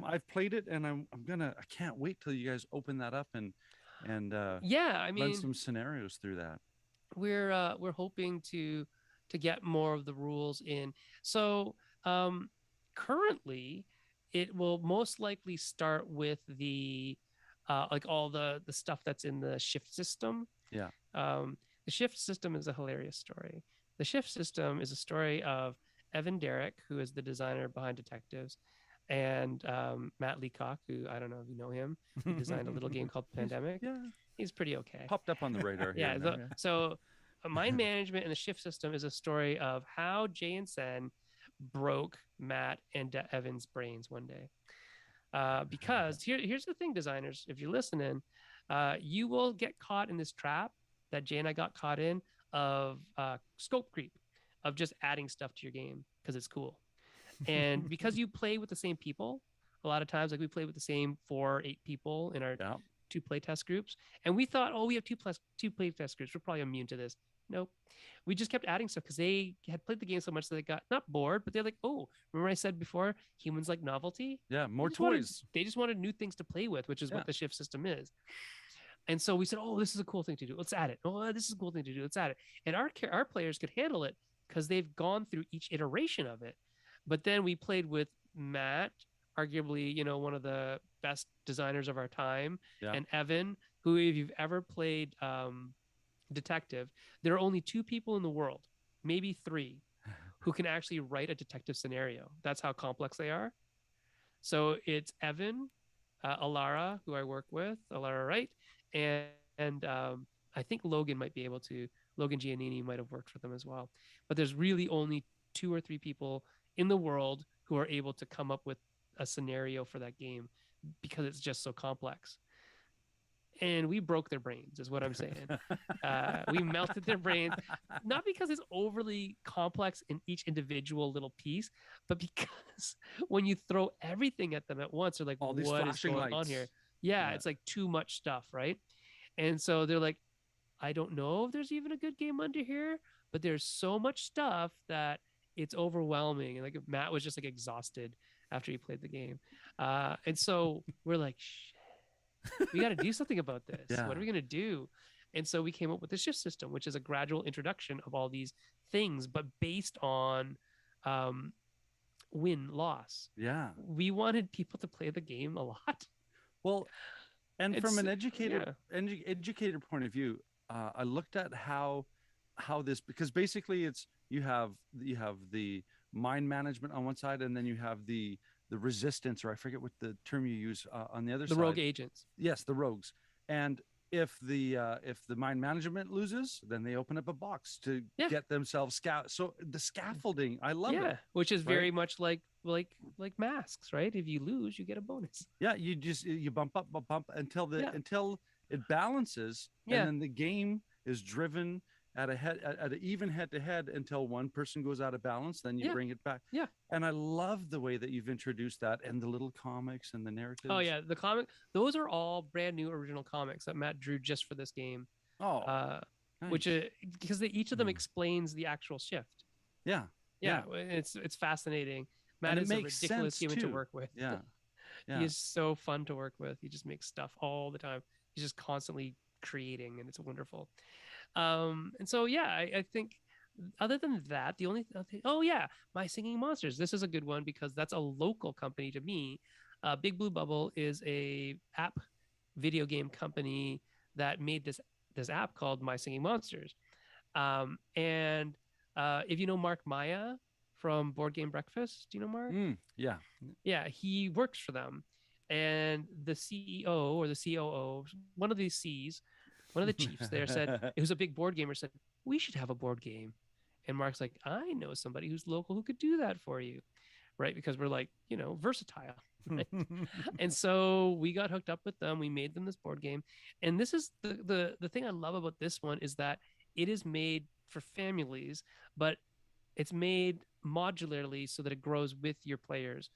I've played it, and I can't wait till you guys open that up and I mean, run some scenarios through that. We're hoping to get more of the rules in. So currently it will most likely start with the like all the stuff that's in the shift system. The shift system is a hilarious story. The shift system is a story of Evan Derrick, who is the designer behind Detectives, and Matt Leacock, who I don't know if you know him. He designed a little game called Pandemic. He's pretty okay. Popped up on the radar here. So mind management and the shift system is a story of how Jay and Sen broke Matt and Evan's brains one day. Because here's the thing, designers, if you're listening, you will get caught in this trap that Jay and I got caught in of scope creep, of just adding stuff to your game because it's cool. And because you play with the same people, a lot of times, like we play with the same 4 or 8 people in our 2 playtest groups. And we thought, we have 2 playtest groups. We're probably immune to this. Nope. We just kept adding stuff because they had played the game so much that they got not bored, but they're like, remember I said before, humans like novelty? Yeah, more toys. They just wanted new things to play with, which is what the shift system is. And so we said, this is a cool thing to do. Let's add it. This is a cool thing to do. Let's add it. And our players could handle it because they've gone through each iteration of it. But then we played with Matt, arguably, one of the best designers of our time, and Evan, who, if you've ever played Detective, there are only 2 people in the world, maybe 3, who can actually write a detective scenario. That's how complex they are. So it's Evan, Alara, who I work with, Alara Wright, and I think Logan might be able to. Logan Giannini might have worked for them as well. But there's really only 2 or 3 people in the world who are able to come up with a scenario for that game because it's just so complex. And we broke their brains, is what I'm saying. We melted their brains, not because it's overly complex in each individual little piece, but because when you throw everything at them at once, they're like, all these what is going on here? Yeah, it's like too much stuff, right? And so they're like, I don't know if there's even a good game under here, but there's so much stuff that it's overwhelming. And like Matt was just like exhausted after he played the game. And so we're like, shit, we got to do something about this. What are we going to do? And so we came up with the shift system, which is a gradual introduction of all these things, but based on win-loss. Yeah. We wanted people to play the game a lot. Well, and from an educator point of view, I looked at how this, because basically it's you have the mind management on one side, and then you have the resistance, or I forget what the term you use on the other side. The rogue agents. Yes, the rogues. And if the mind management loses, then they open up a box to get themselves so the scaffolding, I love it. Which is very much like masks, right? If you lose, you get a bonus. Yeah, you bump up until until it balances, and then the game is driven at an even head-to-head until one person goes out of balance, then you bring it back. Yeah. And I love the way that you've introduced that, and the little comics and the narratives. Oh yeah, the comic, those are all brand new original comics that Matt drew just for this game. Nice. Which because each of them explains the actual shift. Yeah. It's fascinating. Matt is a ridiculous human to work with. Yeah. He is so fun to work with. He just makes stuff all the time. He's just constantly creating, and it's wonderful. And so I think other than that, the only thing, My Singing Monsters. This is a good one because that's a local company to me. Big Blue Bubble is a app video game company that made this app called My Singing Monsters. And if you know Mark Maya from Board Game Breakfast, do you know Mark? Yeah. Yeah, he works for them. And the CEO or the COO, one of these C's, one of the chiefs there said, it was a big board gamer, said, we should have a board game. And Mark's like, I know somebody who's local who could do that for you. Right. Because we're like, versatile. Right? And so we got hooked up with them. We made them this board game. And this is the thing I love about this one is that it is made for families, but it's made modularly so that it grows with your players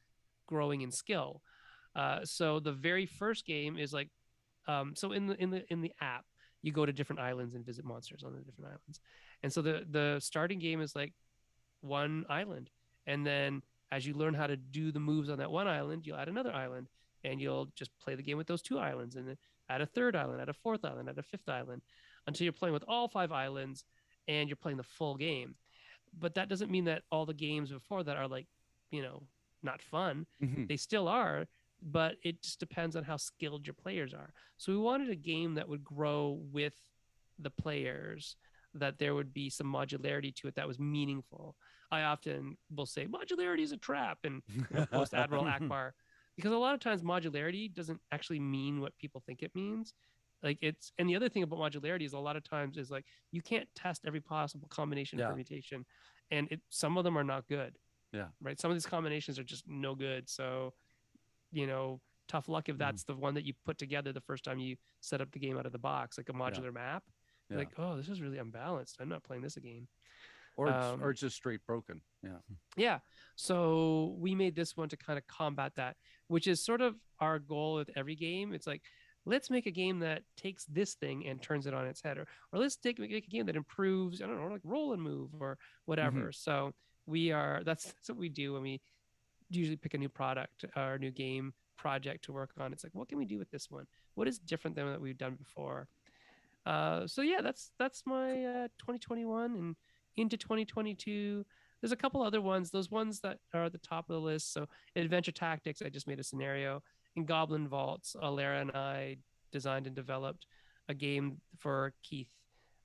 growing in skill. So the very first game is like, so in the app, you go to different islands and visit monsters on the different islands, and so the starting game is like one island, and then as you learn how to do the moves on that one island, you'll add another island, and you'll just play the game with those two islands, and then add a third island, add a fourth island, add a fifth island, until you're playing with all 5 islands, and you're playing the full game. But that doesn't mean that all the games before that are like, not fun. Mhm. They still are, but it just depends on how skilled your players are. So we wanted a game that would grow with the players, that there would be some modularity to it that was meaningful. I often will say modularity is a trap and post Admiral Akbar, because a lot of times modularity doesn't actually mean what people think it means. And the other thing about modularity is a lot of times is like you can't test every possible combination Yeah. permutation, and some of them are not good. Yeah. Right. Some of these combinations are just no good. So, tough luck if that's the one that you put together the first time you set up the game out of the box, like a modular map. Yeah. Like, oh, this is really unbalanced. I'm not playing this again. Or it's just straight broken. Yeah. Yeah. So we made this one to kind of combat that, which is sort of our goal with every game. It's like, let's make a game that takes this thing and turns it on its head, or let's make a game that improves, I don't know, like roll and move or whatever. So that's what we do when we usually pick a new product or a new game project to work on. It's like, what can we do with this one? What is different than what we've done before? So yeah, that's my 2021 and into 2022. There's a couple other ones. Those ones that are at the top of the list. So Adventure Tactics, I just made a scenario. In Goblin Vaults, Alara and I designed and developed a game for Keith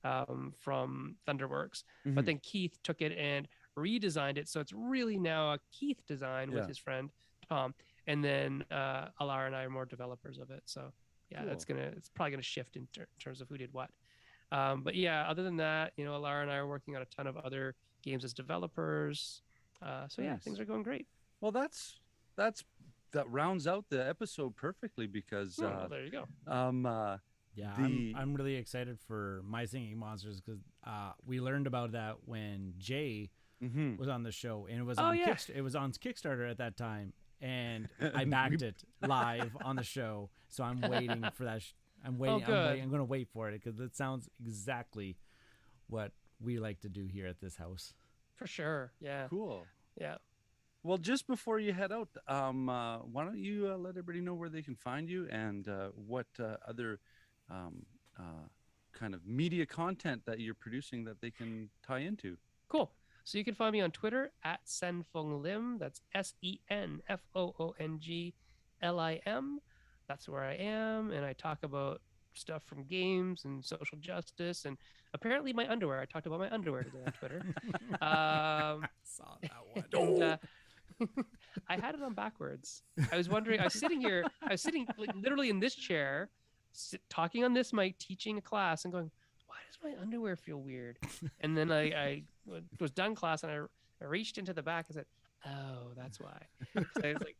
from Thunderworks. Mhm. But then Keith took it and redesigned it, so it's really now a Keith design with his friend Tom. And then Alara and I are more developers of it. So yeah, Cool. it's probably gonna shift in terms of who did what. But yeah, other than that, Alara and I are working on a ton of other games as developers. So yeah, Nice. things are going great. Well, that rounds out the episode perfectly because well, there you go. Yeah, The- I'm really excited for My Singing Monsters because we learned about that when Jay mhm. was on the show, and it was Oh, on yeah. it was on Kickstarter at that time, and I backed it live on the show. So I'm waiting for that. I'm waiting. good. I'm going to wait for it because it sounds exactly what we like to do here at this house. For sure. Yeah. Cool. Yeah. Well, just before you head out, why don't you let everybody know where they can find you and what other kind of media content that you're producing that they can tie into? Cool. So you can find me on Twitter at Senfong Lim. That's SENFOONGLIM. That's where I am, and I talk about stuff from games and social justice, and apparently my underwear. I talked about my underwear today on Twitter. Saw that one. And, I had it on backwards. I was wondering. I was sitting like, literally in this chair, talking on this mic, teaching a class, and going, "Why does my underwear feel weird?" And then I was done class, and I reached into the back and said, "Oh, that's why." So I was like,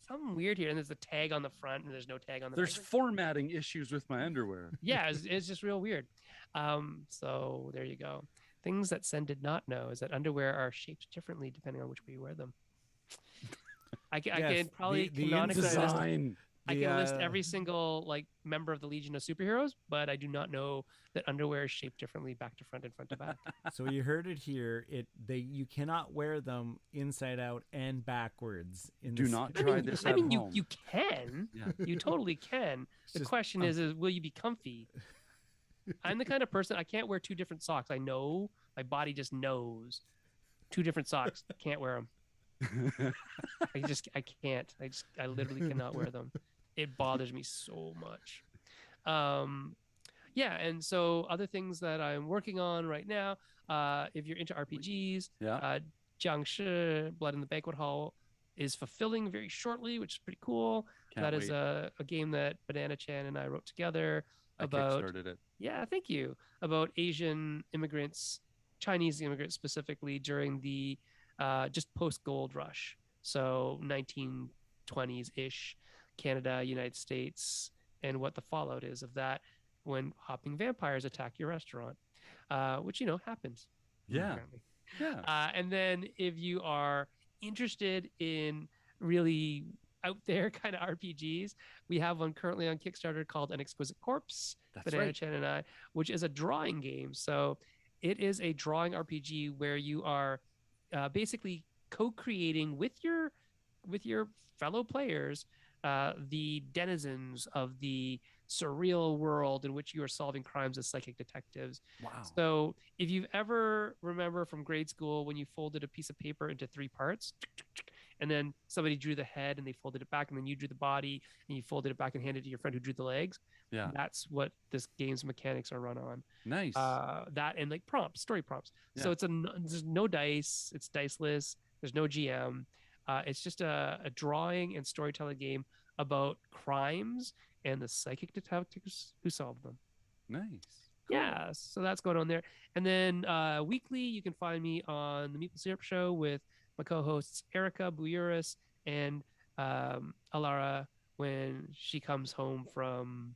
"Something weird here." And there's a tag on the front, and there's no tag on the There's back. formatting issues with my underwear. Yeah, it's just real weird. So there you go. Things that Sen did not know is that underwear are shaped differently depending on which way you wear them. I can probably the canonically list, Design. I can list every single like member of the Legion of Superheroes, but I do not know that underwear is shaped differently back to front and front to back. So you heard it here. You cannot wear them inside out and backwards. Do not try this at home. You can. Yeah. You totally can. The just question is will you be comfy? I'm the kind of person I can't wear two different socks. I know my body just knows. Two different socks. Can't wear them. I can't. I literally cannot wear them. It bothers me so much. Yeah, and so other things that I'm working on right now, if you're into RPGs, Yeah. Jiangshi, Blood in the Banquet Hall is fulfilling very shortly, which is pretty cool. Can't That is wait. a game that Banana Chan and I wrote together I about, kickstarted it. yeah, thank you, about Asian immigrants, Chinese immigrants specifically during the just post gold rush. So 1920s ish, Canada, United States, and what the fallout is of that when hopping vampires attack your restaurant, which, happens. Yeah. Apparently. Yeah. And then if you are interested in really out there kind of RPGs, we have one currently on Kickstarter called An Exquisite Corpse, That's Banana right. Chan and I, which is a drawing game. So it is a drawing RPG where you are basically co-creating with your fellow players the denizens of the surreal world in which you are solving crimes as psychic detectives. Wow. So if you ever remember from grade school when you folded a piece of paper into 3 parts, and then somebody drew the head and they folded it back, and then you drew the body and you folded it back and handed it to your friend who drew the legs. Yeah. That's what this game's mechanics are run on. Nice. That and like prompts, story prompts. Yeah. So there's no dice, it's diceless. There's no GM. It's just a drawing and storytelling game about crimes and the psychic detectives who solve them. Nice. Cool. Yeah, so that's going on there. And then weekly, you can find me on the Maple Syrup Show with my co-hosts Erica Buyuris and Alara when she comes home from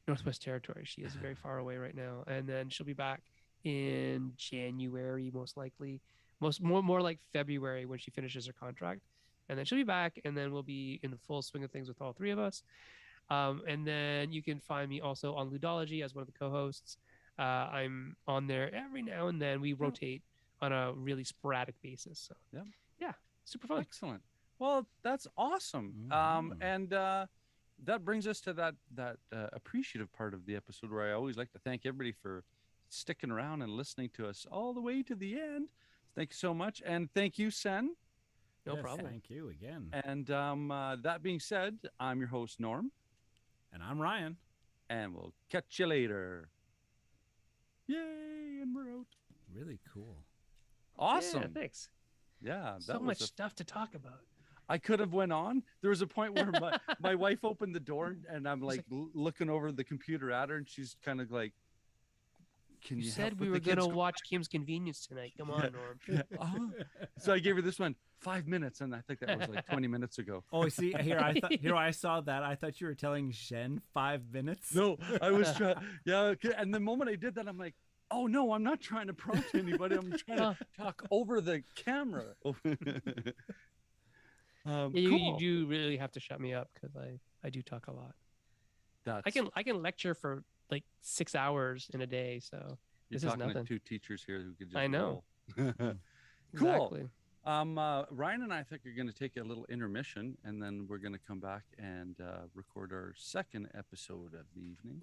Northwest Territory. She is very far away right now, and then she'll be back in January, most likely. More like February when she finishes her contract, and then she'll be back, and then we'll be in the full swing of things with all 3 of us. And then you can find me also on Ludology as one of the co-hosts. I'm on there every now and then. We rotate on a really sporadic basis. So yeah, super fun. Excellent. Well, that's awesome. Mm-hmm. And that brings us to that appreciative part of the episode where I always like to thank everybody for sticking around and listening to us all the way to the end. Thank you so much, and thank you, Sen. No Yes, problem. Thank you again. And that being said, I'm your host, Norm. And I'm Ryan. And we'll catch you later. Yay, and we're out. Really cool. Awesome. Yeah, thanks. Yeah, that So was much stuff to talk about. I could have went on. There was a point where my wife opened the door and I'm like looking over the computer at her, and she's kind of like, "Can you said help we with were the kids going to watch Kim's Convenience tonight. Come on, Norm. Yeah. So I gave her this one 5 minutes, and I think that was like 20 minutes ago. Oh, see, here I saw that. I thought you were telling Shen 5 minutes. No, I was trying. Yeah, and the moment I did that, I'm like, "Oh no, I'm not trying to prompt anybody. I'm trying to talk over the camera." You Cool. do really have to shut me up because I do talk a lot. That's, I can lecture for like 6 hours in a day. So you're this is talking nothing. to 2 teachers here who could just I know. roll. Cool. Exactly. Ryan and I think are going to take a little intermission, and then we're going to come back and record our second episode of the evening.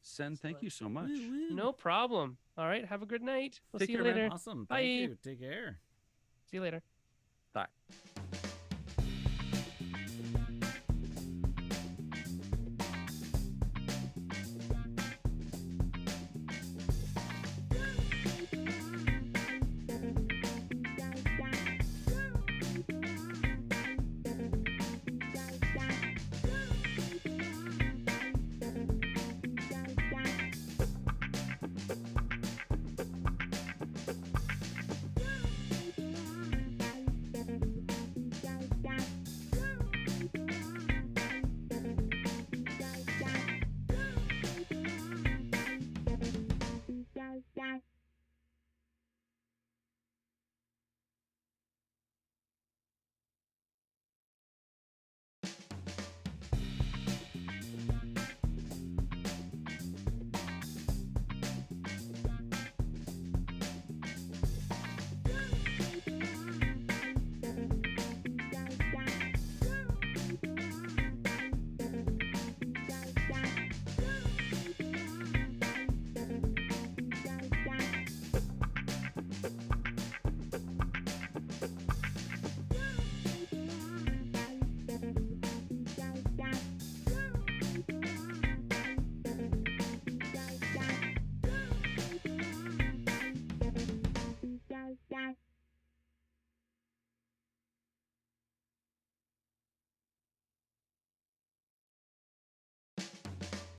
Sen, thank you so much. No problem. All right. Have a good night. We'll Take see you care, man. later. Awesome. Bye. Thank you. Take care. See you later. Bye.